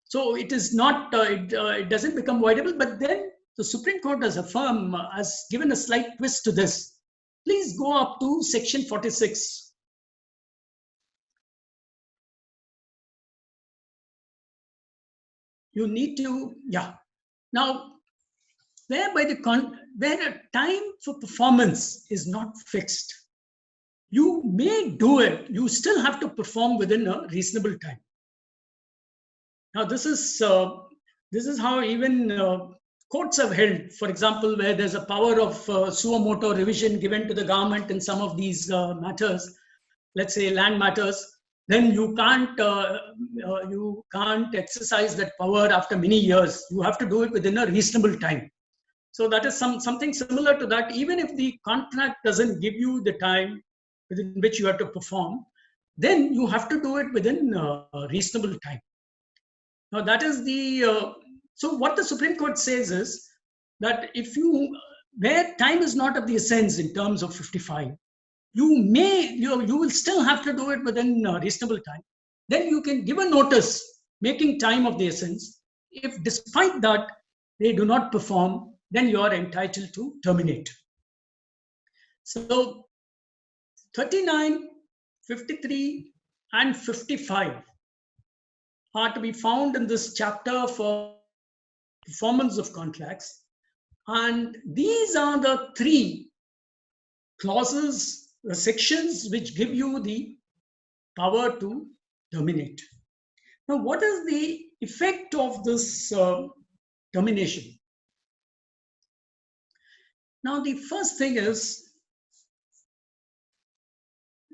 So it is not, it doesn't become voidable, but then the Supreme Court has given a slight twist to this. Please go up to section 46. You need to, Now, where a time for performance is not fixed, you may do it, you still have to perform within a reasonable time. Now, this is how even courts have held. For example, where there's a power of suo motu revision given to the government in some of these matters, let's say land matters, then you can't exercise that power after many years. You have to do it within a reasonable time. So that is something similar to that. Even if the contract doesn't give you the time within which you have to perform, then you have to do it within a reasonable time. Now that is so what the Supreme Court says is that where time is not of the essence in terms of 55, you will still have to do it within a reasonable time. Then you can give a notice making time of the essence. If despite that they do not perform, then you are entitled to terminate. So 39, 53, and 55 are to be found in this chapter for performance of contracts. And these are the 3 clauses, sections which give you the power to terminate. Now, what is the effect of this termination? Now, the first thing is,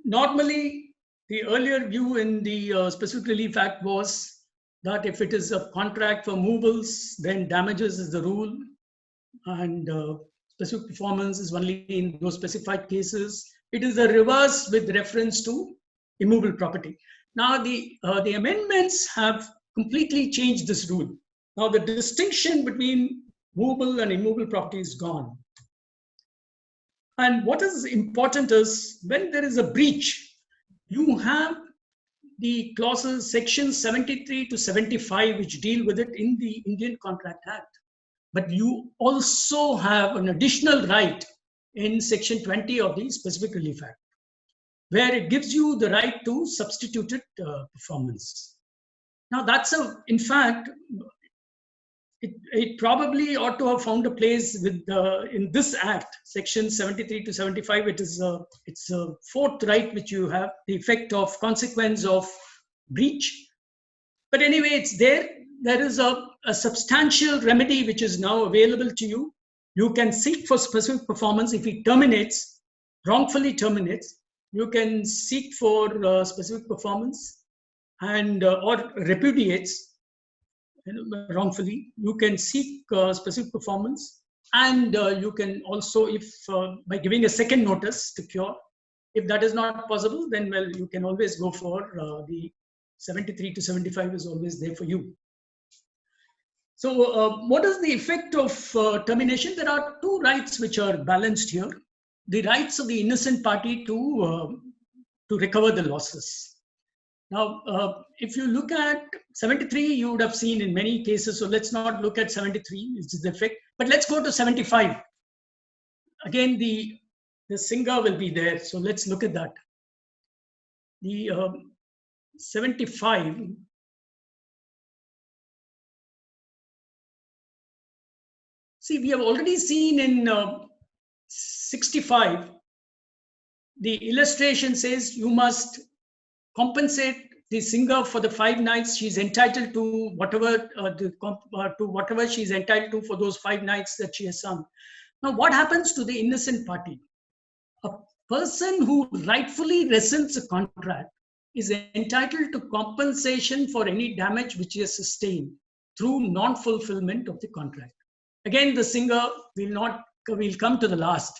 normally the earlier view in the Specific Relief Act was that if it is a contract for movables, then damages is the rule, and specific performance is only in those specified cases. It is the reverse with reference to immovable property. Now, the amendments have completely changed this rule. Now, the distinction between movable and immovable property is gone. And what is important is when there is a breach, you have the clauses, sections 73 to 75, which deal with it in the Indian Contract Act. But you also have an additional right in section 20 of the Specific Relief Act. where it gives you the right to substituted performance. Now that's in fact, it probably ought to have found a place with in this act, section 73 to 75. It's a fourth right which you have, the effect of consequence of breach. But anyway, it's there. There is a substantial remedy which is now available to you. You can seek for specific performance. If he terminates, wrongfully terminates, you can seek for specific performance, and or repudiates wrongfully, you can seek specific performance, and you can also, if by giving a second notice to cure. If that is not possible, then well, you can always go for the 73 to 75 is always there for you. So what is the effect of termination? There are two rights which are balanced here. The rights of the innocent party to recover the losses. Now, if you look at 73, you would have seen in many cases. So let's not look at 73, which is the effect, but let's go to 75. Again, the singer will be there. So let's look at that. The 75. See, we have already seen in 65, the illustration says you must compensate the singer for the 5 nights. She's entitled to whatever whatever she's entitled to for those 5 nights that she has sung. Now, what happens to the innocent party? A person who rightfully rescinds a contract is entitled to compensation for any damage which he has sustained through non-fulfillment of the contract. Again, the singer will come to the last.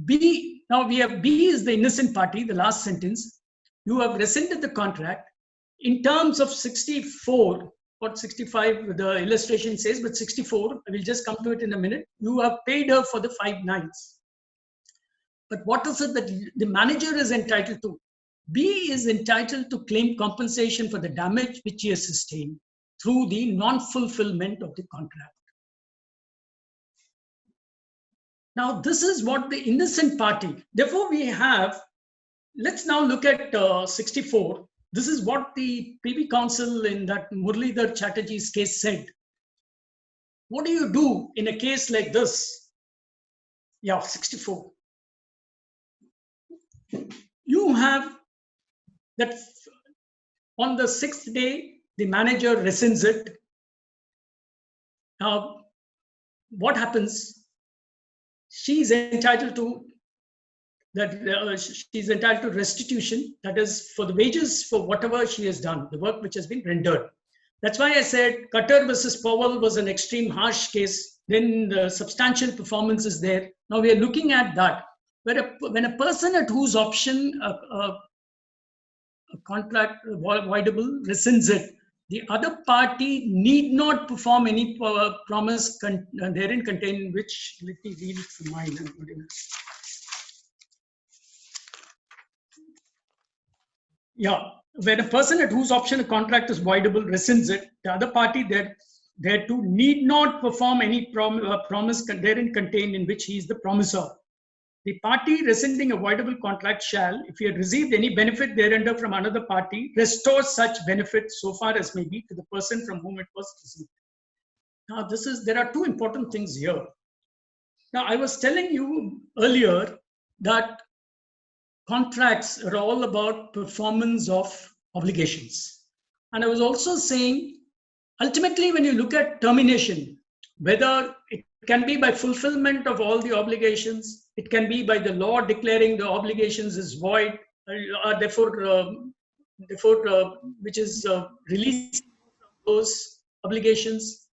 B, now we have B is the innocent party, the last sentence. You have rescinded the contract in terms of 64, what 65 the illustration says, but 64, I will just come to it in a minute. You have paid her for the 5 nights. But what is it that the manager is entitled to? B is entitled to claim compensation for the damage which he has sustained through the non-fulfillment of the contract. Now, this is what the innocent party, therefore we have. Let's now look at 64. This is what the Privy Council in that Muralidhar Chatterjee's case said. What do you do in a case like this? Yeah, 64. You have that on the 6th day, the manager rescinds it. Now, what happens? She is entitled to she's entitled to restitution, that is for the wages for whatever she has done, the work which has been rendered. That's why I said Cutter versus Powell was an extreme harsh case. Then the substantial performance is there. Now we are looking at that. When a person at whose option a contract voidable rescinds it, the other party need not perform any promise therein contained, which, let me read it from mine. Yeah, when a person at whose option a contract is voidable rescinds it, the other party thereto need not perform any promise therein contained in which he is the promisor. The party rescinding a voidable contract shall, if he had received any benefit thereunder from another party, restore such benefit so far as may be to the person from whom it was received. Now, there are two important things here. Now, I was telling you earlier that contracts are all about performance of obligations. And I was also saying, ultimately, when you look at termination, whether it can be by fulfillment of all the obligations, it can be by the law declaring the obligations is void, which is released from those obligations.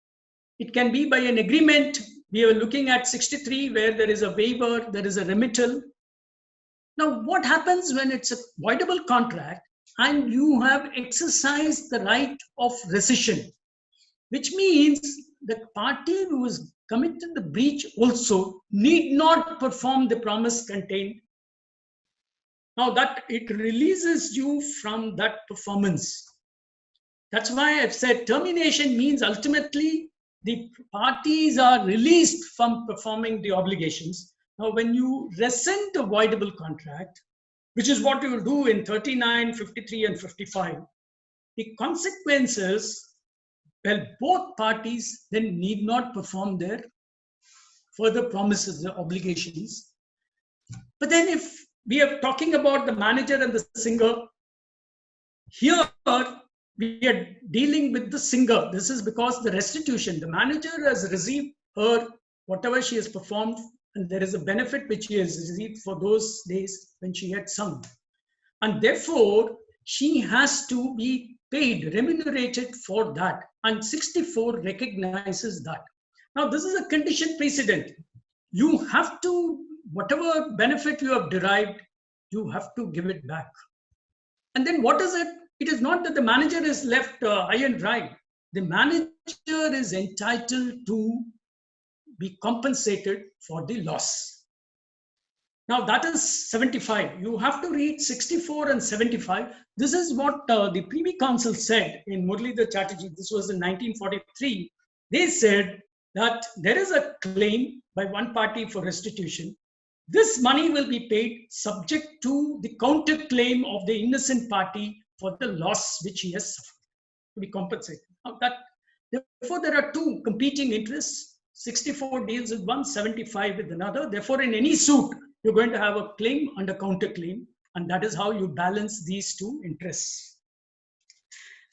It can be by an agreement. We are looking at 63, where there is a waiver, there is a remittal. Now, what happens when it's a voidable contract and you have exercised the right of rescission, which means the party who has committed the breach also need not perform the promise contained. Now that it releases you from that performance. That's why I've said termination means ultimately the parties are released from performing the obligations. Now, when you rescind a voidable contract, which is what you will do in 39, 53, and 55, the consequences, well, both parties then need not perform their further promises, their obligations. But then if we are talking about the manager and the singer, here we are dealing with the singer. This is because the restitution, the manager has received her whatever she has performed, and there is a benefit which she has received for those days when she had sung. And therefore, she has to be paid, remunerated for that. And 64 recognizes that. Now, this is a condition precedent. You have to, whatever benefit you have derived, you have to give it back. And then what is it? It is not that the manager is left high and dry. The manager is entitled to be compensated for the loss. Now that is 75. You have to read 64 and 75. This is what the Privy Council said in Muralidhar Chatterjee. This was in 1943. They said that there is a claim by one party for restitution. This money will be paid subject to the counterclaim of the innocent party for the loss which he has suffered, to be compensated. Now therefore, there are two competing interests. 64 deals with one, 75 with another. Therefore, in any suit, you're going to have a claim and a counterclaim, and that is how you balance these two interests.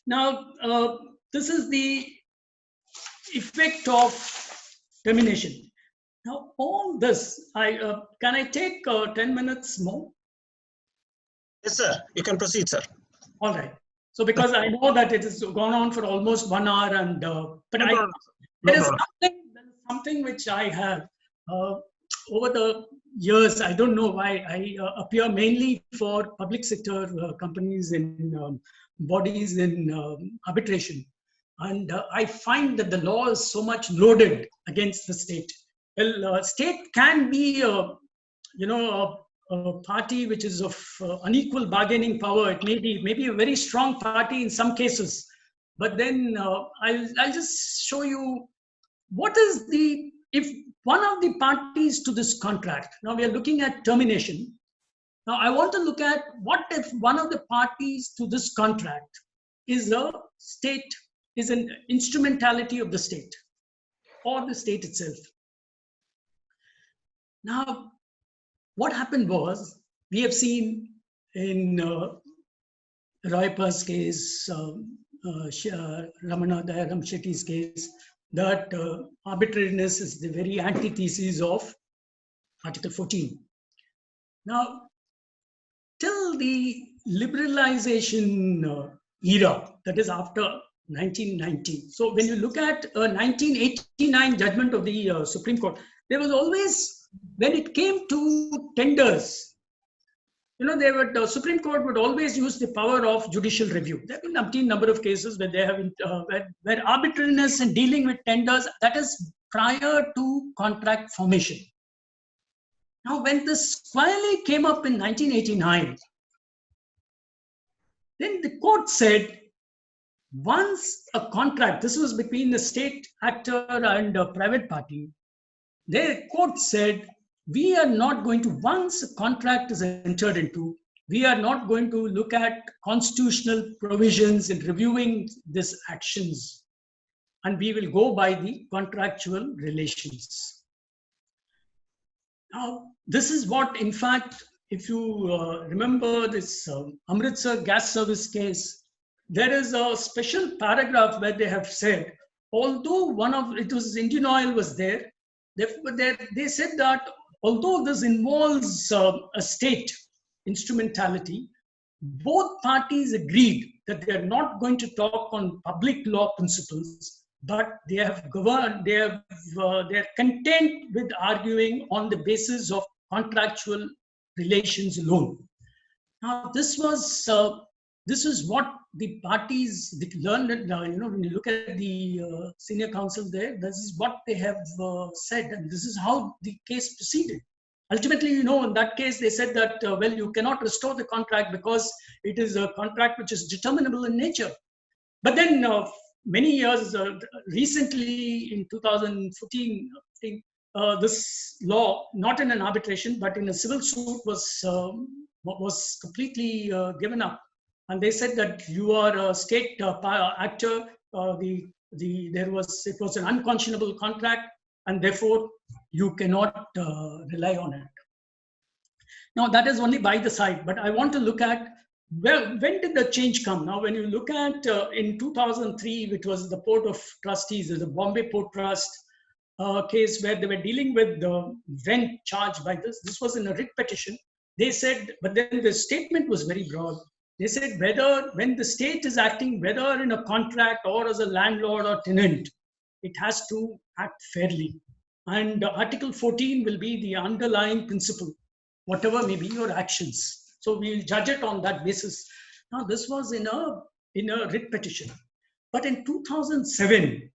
Now, this is the effect of termination. Now, all this, can I take 10 minutes more? Yes, sir. You can proceed, sir. All right. So, because I know that it has gone on for almost 1 hour, and but there is something which I have over the years. I don't know why I appear mainly for public sector companies in bodies in arbitration, and I find that the law is so much loaded against the state. Well, state can be, a party which is of unequal bargaining power. It may be a very strong party in some cases, but then I'll just show you what is if one of the parties to this contract. Now we are looking at termination. Now I want to look at what if one of the parties to this contract is a state, is an instrumentality of the state or the state itself. Now, what happened was, we have seen in Roypa's case, Ramana Dayaram Shetty's case, that arbitrariness is the very antithesis of Article 14. Now, till the liberalization era, that is after 1990. So when you look at a 1989 judgment of the Supreme Court, there was always, when it came to tenders, the Supreme Court would always use the power of judicial review. There have been umpteen number of cases where they have where arbitrariness and dealing with tenders, that is prior to contract formation. Now, when this squarely came up in 1989, then the court said, once a contract, this was between the state actor and a private party, the court said, we are not going to, once a contract is entered into, we are not going to look at constitutional provisions in reviewing these actions, and we will go by the contractual relations. Now, this is what, in fact, if you remember this Amritsar gas service case, there is a special paragraph where they have said, although Indian Oil was there, they said that although this involves a state instrumentality, both parties agreed that they are not going to talk on public law principles, but they are content with arguing on the basis of contractual relations alone. Now, this is what the parties learned. When you look at the senior counsel there, this is what they have said, and this is how the case proceeded. Ultimately, in that case, they said that, well, you cannot restore the contract because it is a contract which is determinable in nature. But then many years recently, in 2014, this law, not in an arbitration, but in a civil suit, was was completely given up. And they said that you are a state actor. It was an unconscionable contract, and therefore you cannot rely on it. Now that is only by the side, but I want to look at when did the change come? Now, when you look at in 2003, which was the Port of Trustees, the Bombay Port Trust case where they were dealing with the rent charged by this. This was in a writ petition. They said, but then the statement was very broad. They said whether when the state is acting, whether in a contract or as a landlord or tenant, it has to act fairly. And Article 14 will be the underlying principle, whatever may be your actions. So we'll judge it on that basis. Now, this was in a writ petition. But in 2007,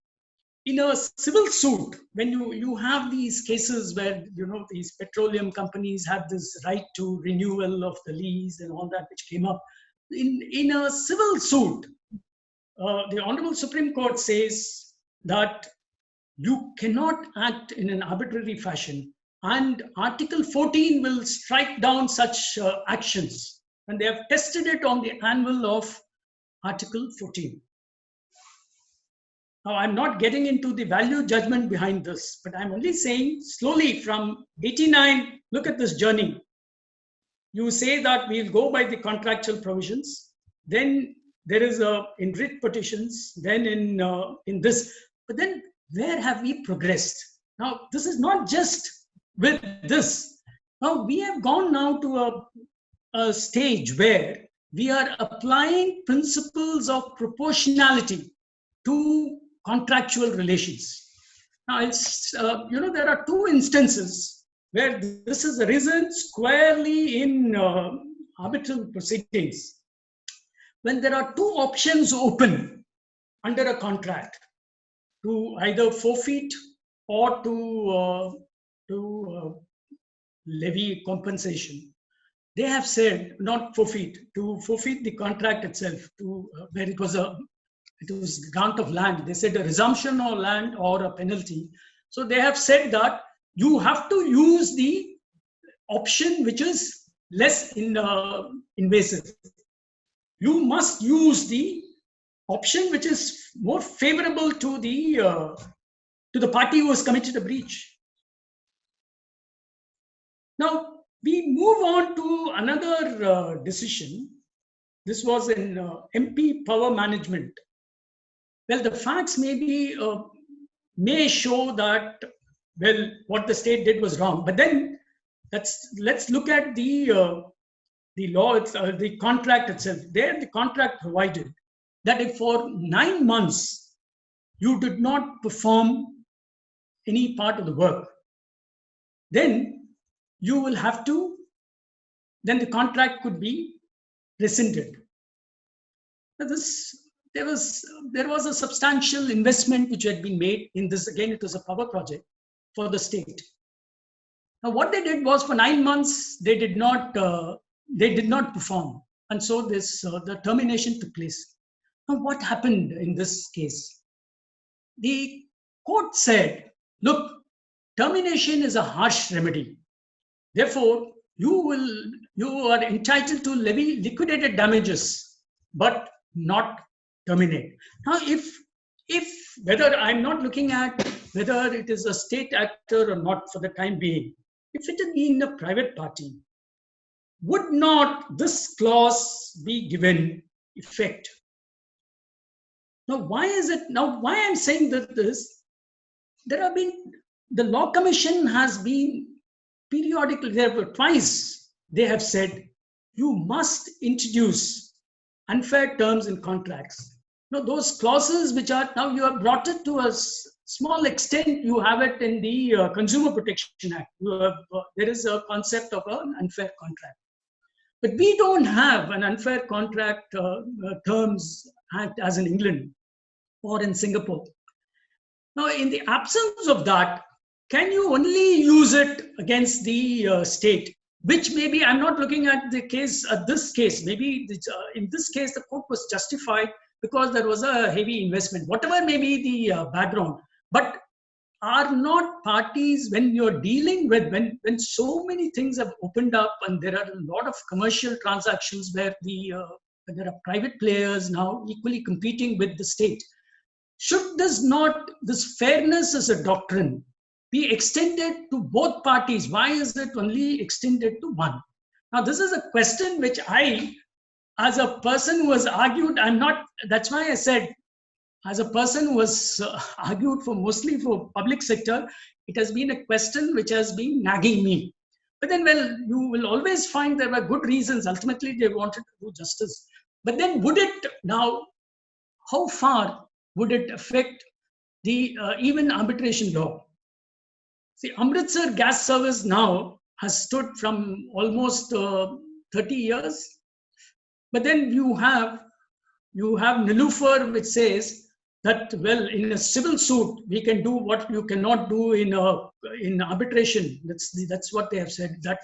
in a civil suit, when you have these cases where these petroleum companies have this right to renewal of the lease and all that, which came up in a civil suit, the Honorable Supreme Court says that you cannot act in an arbitrary fashion, and Article 14 will strike down such actions. And they have tested it on the anvil of Article 14. Now, I'm not getting into the value judgment behind this, but I'm only saying slowly from 89, look at this journey. You say that we'll go by the contractual provisions. Then there is in writ petitions, then in this. But then where have we progressed? Now, this is not just with this. Now, we have gone now to a stage where we are applying principles of proportionality to contractual relations. Now, it's, there are two instances where this is arisen squarely in arbitral proceedings. When there are two options open under a contract to either forfeit or to levy compensation, they have said not forfeit, to forfeit the contract itself, to where it was grant of land. They said a resumption of land or a penalty. So they have said that you have to use the option which is less invasive. You must use the option which is more favorable to the party who has committed a breach. Now, we move on to another decision. This was in MP Power Management. Well, the facts may show that, well, what the state did was wrong. But then let's look at the law, the contract itself. There, the contract provided that if for 9 months you did not perform any part of the work, then you will have to, then the contract could be rescinded. Now there was a substantial investment which had been made in this. Again, it was a power project for the state. Now, what they did was for 9 months they did not perform, and so the termination took place. Now, what happened in this case? The court said, "Look, termination is a harsh remedy. Therefore, you are entitled to levy liquidated damages, but not terminate." Now, if whether I'm not looking at whether it is a state actor or not for the time being, if it had been a private party, would not this clause be given effect? Now, why I'm saying that the Law Commission has been periodically, twice they have said, you must introduce unfair terms in contracts. Now, those clauses which are, now you have brought it to a small extent, you have it in the Consumer Protection Act. There is a concept of an unfair contract. But we don't have an unfair contract terms act as in England or in Singapore. Now, in the absence of that, can you only use it against the state? Which maybe, I'm not looking at the case, this case, maybe in this case, the court was justified because there was a heavy investment, whatever may be the background. But are not parties when you're dealing with, when so many things have opened up and there are a lot of commercial transactions where there are private players now equally competing with the state. Should this fairness as a doctrine be extended to both parties? Why is it only extended to one? Now, this is a question which I, as a person who has argued, that's why I said, as a person who has argued mostly for public sector, it has been a question which has been nagging me. But then, well, you will always find there were good reasons. Ultimately, they wanted to do justice. But then how far would it affect the even arbitration law? See, Amritsar gas service now has stood from almost 30 years. But then you have Nilufar, which says that, well, in a civil suit, we can do what you cannot do in arbitration. That's what they have said, that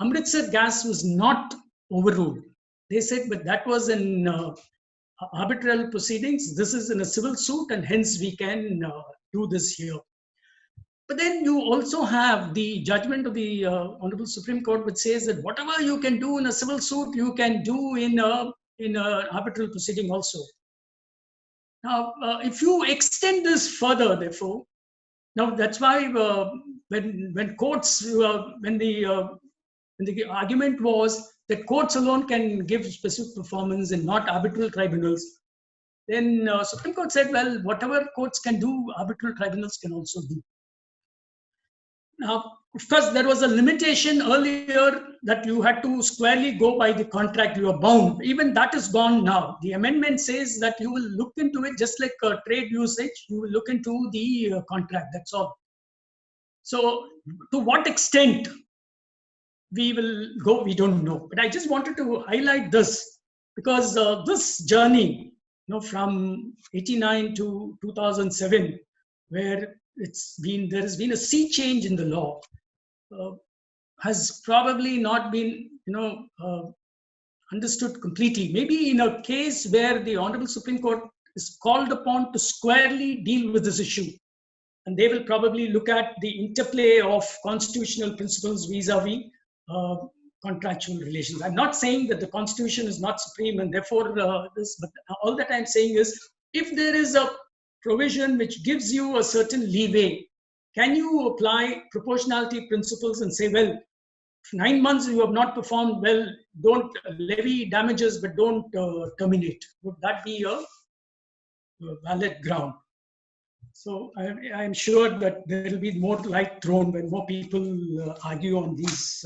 Amritsar gas was not overruled. They said, but that was in arbitral proceedings. This is in a civil suit, and hence we can do this here. But then you also have the judgment of the Honorable Supreme Court, which says that whatever you can do in a civil suit, you can do in an arbitral proceeding also. Now, if you extend this further, therefore, now that's why when courts, when the argument was that courts alone can give specific performance and not arbitral tribunals, then Supreme Court said, well, whatever courts can do, arbitral tribunals can also do. Now, of course, there was a limitation earlier that you had to squarely go by the contract. You are bound. Even that is gone now. The amendment says that you will look into it just like trade usage. You will look into the contract. That's all. So, to what extent we will go, we don't know. But I just wanted to highlight this because this journey, from 89 to 2007, where there has been a sea change in the law, has probably not been understood completely. Maybe in a case where the Honorable Supreme Court is called upon to squarely deal with this issue, and they will probably look at the interplay of constitutional principles vis-a-vis contractual relations. I'm not saying that the Constitution is not supreme and therefore but all that I'm saying is, if there is a provision which gives you a certain leeway, can you apply proportionality principles and say, well, 9 months you have not performed well, don't levy damages, but don't terminate? Would that be a valid ground? So I'm sure that there will be more light thrown when more people argue on these.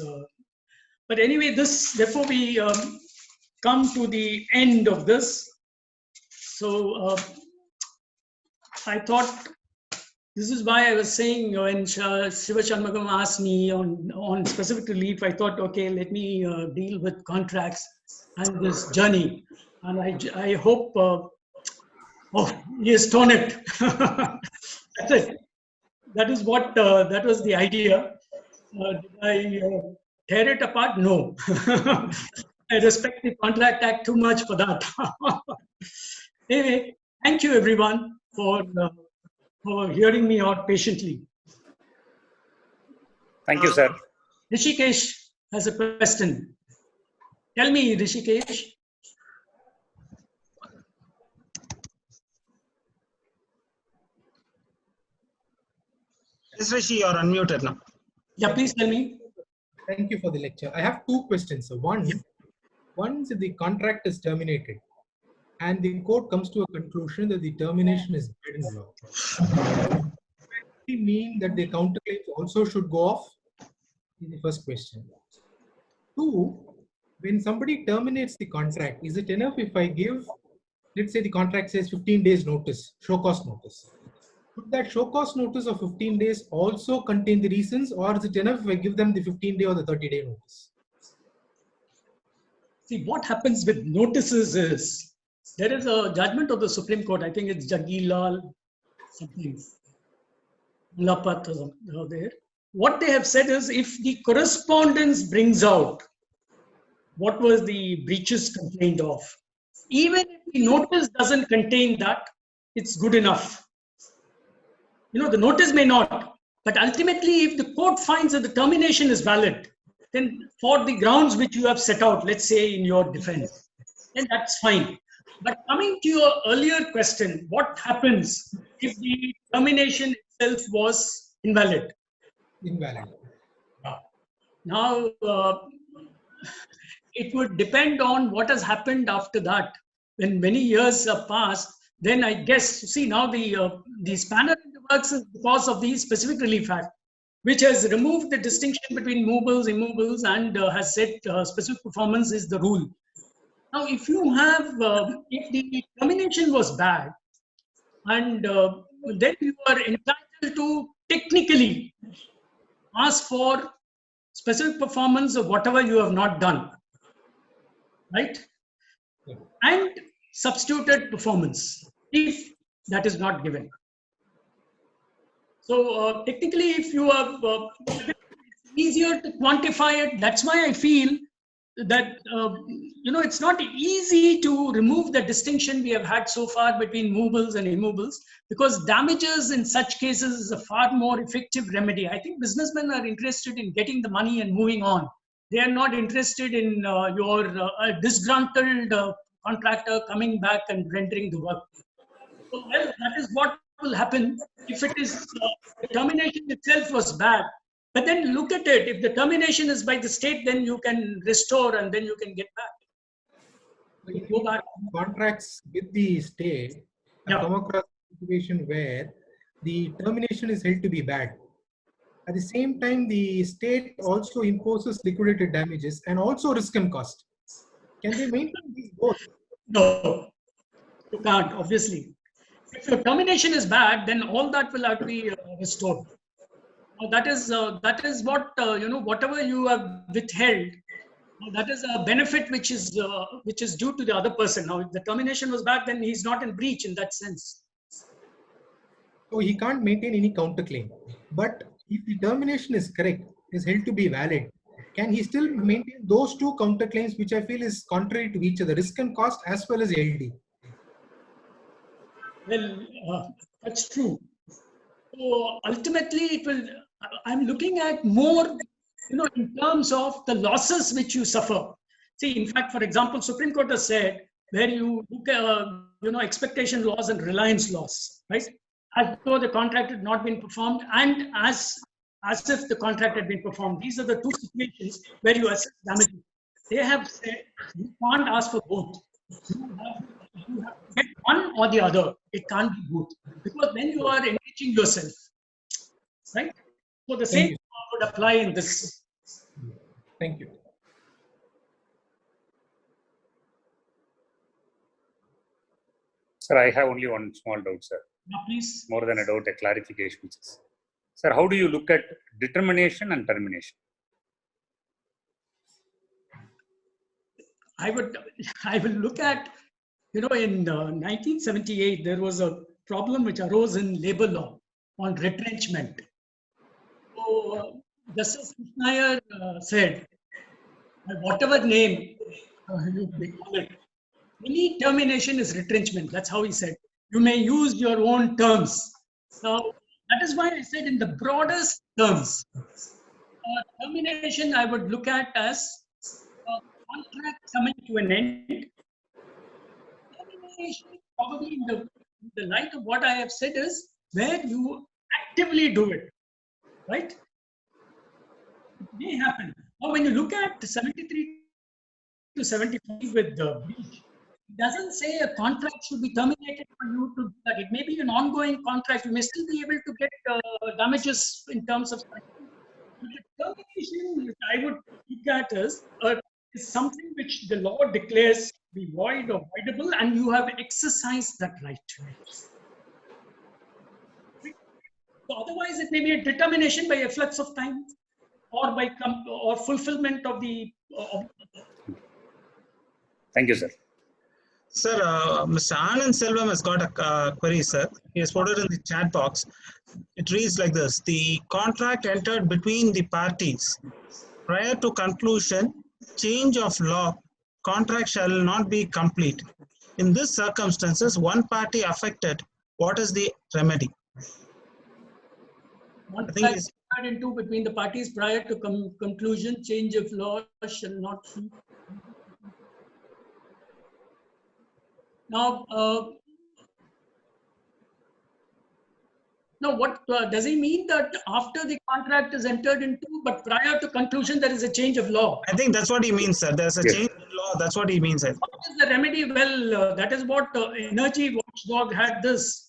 But anyway, therefore we come to the end of this. So I thought, this is why I was saying when Shiva Shanmugam asked me on specific relief, I thought, okay, let me deal with contracts and this journey. And I hope, he has torn it. That's it. That is what, that was the idea. Did I tear it apart? No. I respect the Contract Act too much for that. Anyway, thank you everyone for hearing me out patiently. Thank you, sir. Rishikesh has a question. Tell me, Rishikesh. Yes, Rishi, you're unmuted now. Yeah, please tell me. Thank you for the lecture. I have two questions. So once the contract is terminated and the court comes to a conclusion that the termination is bad in law, does it mean that the counterclaims also should go off? Is the first question. Two, when somebody terminates the contract, is it enough if I give, let's say the contract says 15 days notice, show cause notice? Should that show cause notice of 15 days also contain the reasons, or is it enough if I give them the 15-day or the 30-day notice? See, what happens with notices is, there is a judgment of the Supreme Court, I think it's Jagilal something, Lapat or something there. What they have said is, if the correspondence brings out what was the breaches complained of, even if the notice doesn't contain that, it's good enough. The notice may not, but ultimately, if the court finds that the termination is valid, then for the grounds which you have set out, let's say in your defense, then that's fine. But coming to your earlier question, what happens if the termination itself was invalid? Invalid. Now, it would depend on what has happened after that. When many years have passed, then I guess, see, now the spanner in the works is because of the specific relief act, which has removed the distinction between movables, immovables, and has said specific performance is the rule. Now, if you have, if the termination was bad, and then you are entitled to technically ask for specific performance of whatever you have not done, right? Yeah. And substituted performance if that is not given. So technically, if you have, it's easier to quantify it. That's why I feel that it's not easy to remove the distinction we have had so far between movables and immovables, because damages in such cases is a far more effective remedy. I think businessmen are interested in getting the money and moving on. They are not interested in your disgruntled contractor coming back and rendering the work. So, well, that is what will happen if it is the termination itself was bad. But then look at it. If the termination is by the state, then you can restore and then you can get back. You go back. Contracts with the state, Yeah. I come across a situation where the termination is held to be bad. At the same time, the state also imposes liquidated damages and also risk and cost. Can they maintain these both? No, you can't, obviously. If your termination is bad, then all that will have to be restored. Now, that is what, whatever you have withheld, that is a benefit which is due to the other person. Now, if the termination was bad, then he's not in breach in that sense. So he can't maintain any counterclaim. But if the termination is correct, is held to be valid, can he still maintain those two counterclaims, which I feel is contrary to each other, risk and cost as well as LD? Well, that's true. So ultimately, it will. I'm looking at more, in terms of the losses which you suffer. See, in fact, for example, Supreme Court has said where you look at, expectation loss and reliance loss, right? As though the contract had not been performed, and as if the contract had been performed. These are the two situations where you assess damages. They have said you can't ask for both. You have to get one or the other. It can't be both, because then you are enriching yourself, right? So the same would apply in this. Thank you. Sir, I have only one small doubt, sir. Now, please. More than a doubt, a clarification. Sir, how do you look at determination and termination? I will look at, in 1978, there was a problem which arose in labor law on retrenchment. So Justice Krishnaiyer said, whatever name you call it, any termination is retrenchment. That's how he said. You may use your own terms. So that is why I said in the broadest terms, termination I would look at as a contract coming to an end. Termination, probably in the light of what I have said, is where you actively do it, right? It may happen. Now, when you look at 73 to 75 with the breach, it doesn't say a contract should be terminated for you to do that. It may be an ongoing contract. You may still be able to get damages in terms of termination, which I would look at as is something which the law declares to be void or voidable, and you have exercised that right. So otherwise, it may be a determination by efflux of time, or by fulfillment of the. Thank you, sir. Sir, Mr. Anand Selvam has got a query, sir. He has put it in the chat box. It reads like this: the contract entered between the parties prior to conclusion, change of law, contract shall not be complete. In this circumstances, one party affected, what is the remedy? Contract entered into between the parties prior to conclusion, change of law shall not be. Now, what does he mean that after the contract is entered into, but prior to conclusion, there is a change of law? I think that's what he means, sir. There's a change in law. That's what he means. What is the remedy? Well, that is what Energy Watchdog had this.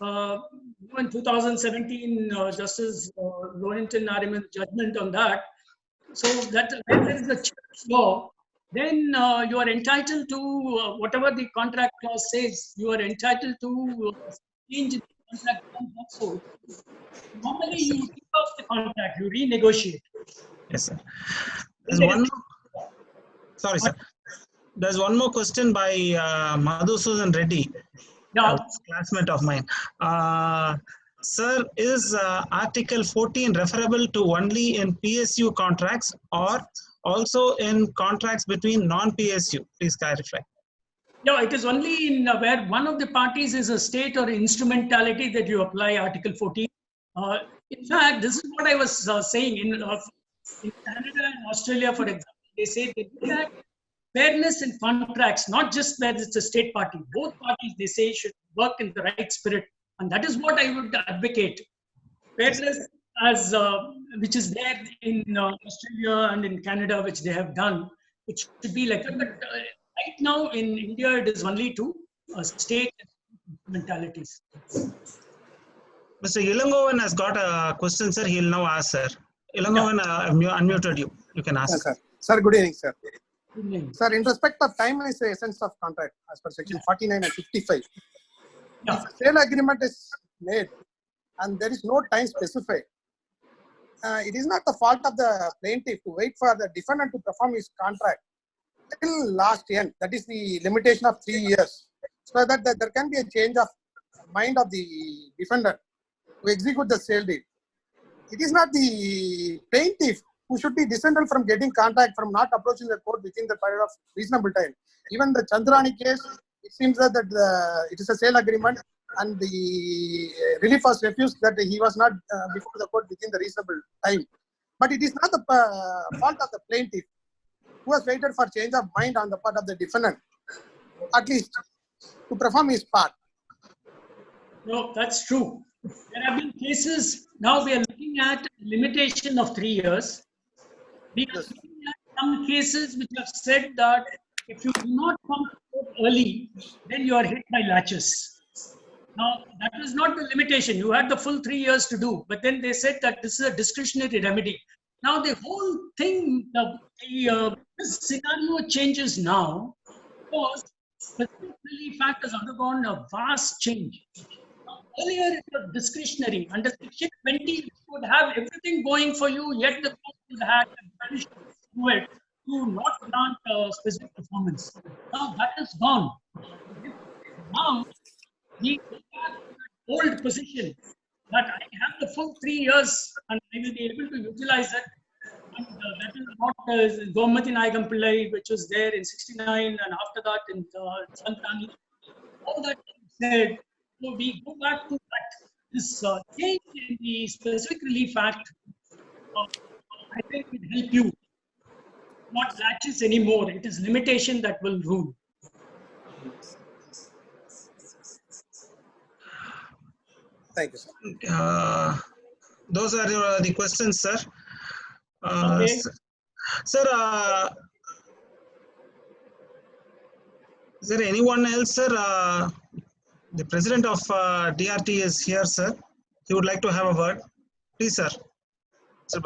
In 2017, Justice Lorenton Nariman's judgment on that. So that when there is a change of law, then you are entitled to whatever the contract clause says. You are entitled to change the contract terms also. Normally, you keep off the contract, you renegotiate. Yes, sir. There's one more. Sorry, sir. There's one more question by Madhusudan Reddy, a classmate of mine. Sir, is Article 14 referable to only in PSU contracts or also in contracts between non-PSU? Please clarify. Yeah, it is only in where one of the parties is a state or instrumentality that you apply Article 14. In fact, this is what I was saying in Canada and Australia, for example. They say they look at fairness in contracts, not just where it's a state party. Both parties, they say, should work in the right spirit. And that is what I would advocate. Fairness, as which is there in Australia and in Canada, which they have done, it should be like that. But right now in India, it is only to state mentalities. Mr. Ilangovan has got a question, sir. He'll now ask, sir. Ilangovan, I've unmuted you. You can ask. Yes, sir. Sir, good evening, sir. Good evening. Sir, in respect of time is the essence of contract as per section 49 and 55. Yeah. If a sale agreement is made and there is no time specified, it is not the fault of the plaintiff to wait for the defendant to perform his contract till last end. That is the limitation of 3 years. So that there can be a change of mind of the defendant to execute the sale deed. It is not the plaintiff who should be disentangled from getting contract from not approaching the court within the period of reasonable time. Even the Chandrani case, it seems that it is a sale agreement and the relief was refused that he was not before the court within the reasonable time. But it is not the fault of the plaintiff who has waited for change of mind on the part of the defendant, at least to perform his part. No, that's true. There have been cases, now we are looking at limitation of 3 years. We are looking at some cases which have said that if you do not come to court early, then you are hit by latches. Now, that is not the limitation. You had the full 3 years to do, but then they said that this is a discretionary remedy. Now, the whole thing, this scenario changes now because the Specific Act has undergone a vast change. Earlier, it was discretionary. Under Section 20, you would have everything going for you, yet the court would have permission to do it to not grant specific performance. Now, that is gone. Now, we go back to the old position that I have the full 3 years and I will be able to utilize it. And that is what Gomati Nayagam Pillai, which was there in 69, and after that in Santani. All that said, so we go back to that. This change in the Specific Relief Act, I think will help you. Not latches anymore. It is limitation that will rule. Thank you, sir. Those are the questions, sir. Okay. Sir, is there anyone else, sir? The president of DRT is here, sir. He would like to have a word. Please, sir. Sir,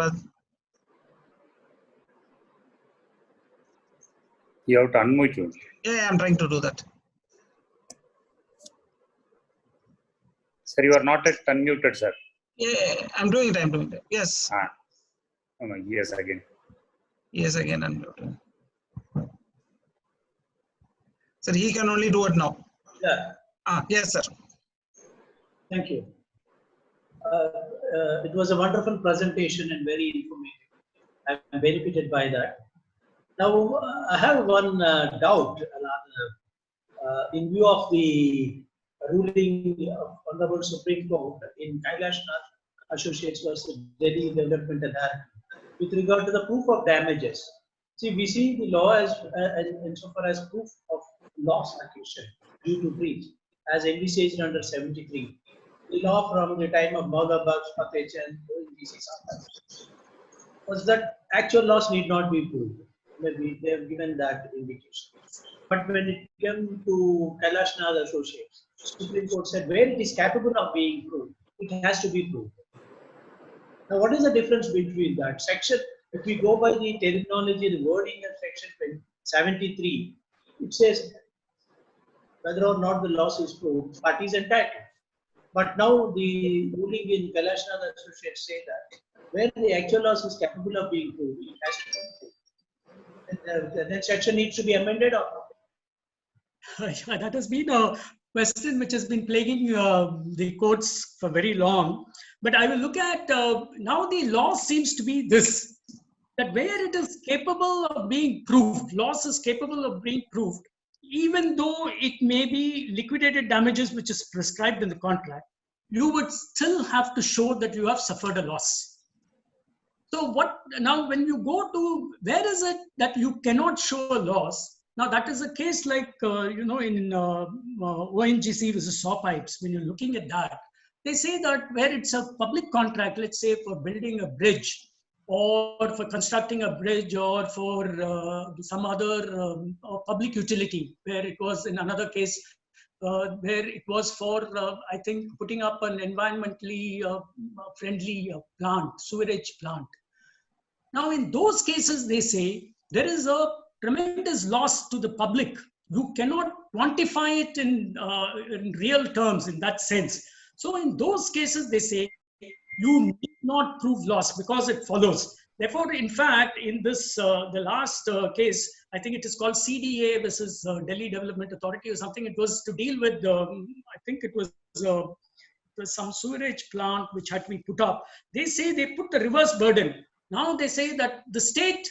You have to unmute you. yeah, I'm trying to do that. Sir, you are not yet unmuted, sir. Yeah, I'm doing it. I'm doing it. Yes. Oh, no, yes, again. Yes, again, unmuted. Sir, he can only do it now. Yeah, Yes, sir. thank you. It was a wonderful presentation and very informative. I'm benefited by that. Now, I have one doubt. In view of the ruling of Honorable Supreme Court in Kailashnath Associates versus Delhi Development Authority with regard to the proof of damages. See, we see the law as insofar as proof of loss accusation due to breach, as envisaged under 73. The law from the time of Maula Baksh, Fateh Chand, ONGC sometimes was that actual loss need not be proved. Maybe they have given that indication. But when it came to Kailash Nath Associates, Supreme Court said where it is capable of being proved, it has to be proved. Now, what is the difference between that section? If we go by the terminology, the wording of section 73, it says whether or not the loss is proved, party is entitled. But now the ruling in Kailash Nath Associates say that where the actual loss is capable of being proved, it has to be proved. That section needs to be amended or not? That has been a question which has been plaguing the courts for very long. But I will look at now the law seems to be this, that where it is capable of being proved, loss is capable of being proved, even though it may be liquidated damages which is prescribed in the contract, you would still have to show that you have suffered a loss. So what now when you go to where is it that you cannot show a loss? Now that is a case like in ONGC versus saw pipes. When you're looking at that, they say that where it's a public contract, let's say for building a bridge or for constructing a bridge or for some other public utility, where it was in another case where it was for, I think, putting up an environmentally friendly plant, sewerage plant. Now, in those cases, they say there is a tremendous loss to the public. You cannot quantify it in real terms in that sense. So in those cases, they say you need not prove loss because it follows. Therefore, in fact, in this, the last case, I think it is called CDA versus Delhi Development Authority or something. It was to deal with, I think it was some sewerage plant which had to be put up. They say they put the reverse burden. Now they say that the state,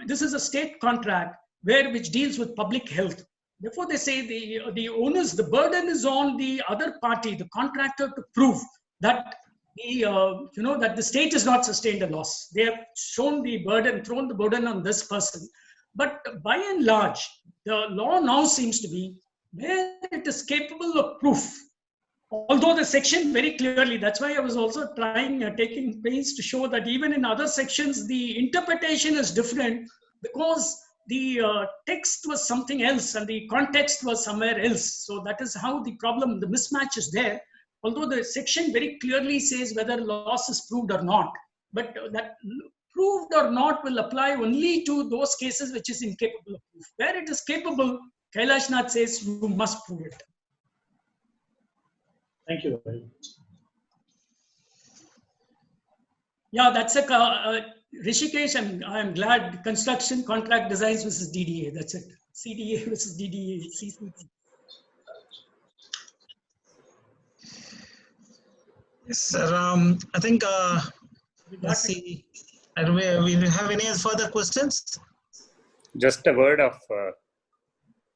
this is a state contract which deals with public health. Therefore, they say the onus, the burden is on the other party, the contractor, to prove that that the state has not sustained a loss. They have shown the burden, thrown the burden on this person. But by and large, the law now seems to be where it is capable of proof. Although the section very clearly, that's why I was also taking pains to show that even in other sections, the interpretation is different because the text was something else and the context was somewhere else. So that is how the problem, the mismatch is there. Although the section very clearly says whether loss is proved or not, but that proved or not will apply only to those cases which is incapable of proof. Where it is capable, Kailash Nath says you must prove it. Thank you very much. Yeah, that's a Rishikesh. I'm glad construction contract designs versus DDA. That's it. CDA versus DDA. CCT. Yes, sir. I think let's see. Do we have any further questions? Just a word of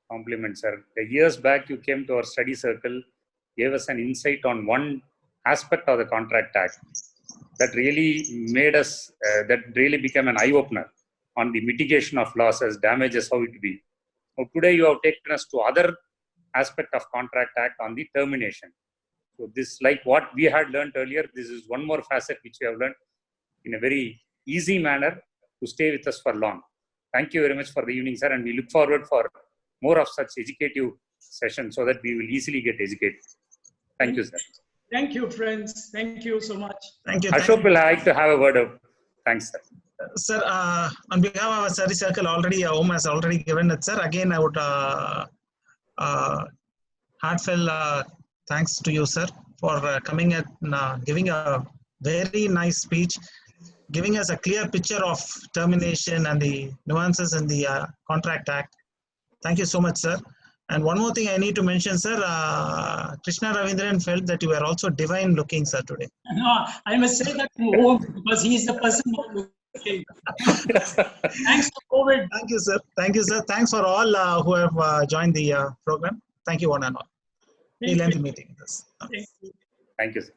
compliment, sir. Years back, you came to our study circle, gave us an insight on one aspect of the Contract Act that really made us, that really became an eye-opener on the mitigation of losses, damages, how it be. Now, today, you have taken us to other aspect of Contract Act on the termination. So this, like what we had learned earlier, this is one more facet which we have learned in a very easy manner to stay with us for long. Thank you very much for the evening, sir, and we look forward for more of such educative sessions so that we will easily get educated. Thank you, sir. Thank you, friends. Thank you so much. Thank you. Ashok will like to have a word of thanks, sir. Sir, on behalf of our study circle, already Om has already given it, sir. Again, I would heartfelt thanks to you, sir, for coming at giving a very nice speech, giving us a clear picture of termination and the nuances in the Contract Act. Thank you so much, sir. And one more thing I need to mention, sir, Krishna Ravindran felt that you were also divine looking, sir, today. No, I must say that to Om because he's the person who looking. Thanks to COVID. Thank you, sir. Thank you, sir. Thanks for all who have joined the program. Thank you, one and all. We'll end the meeting. Thank you. Thank you, sir.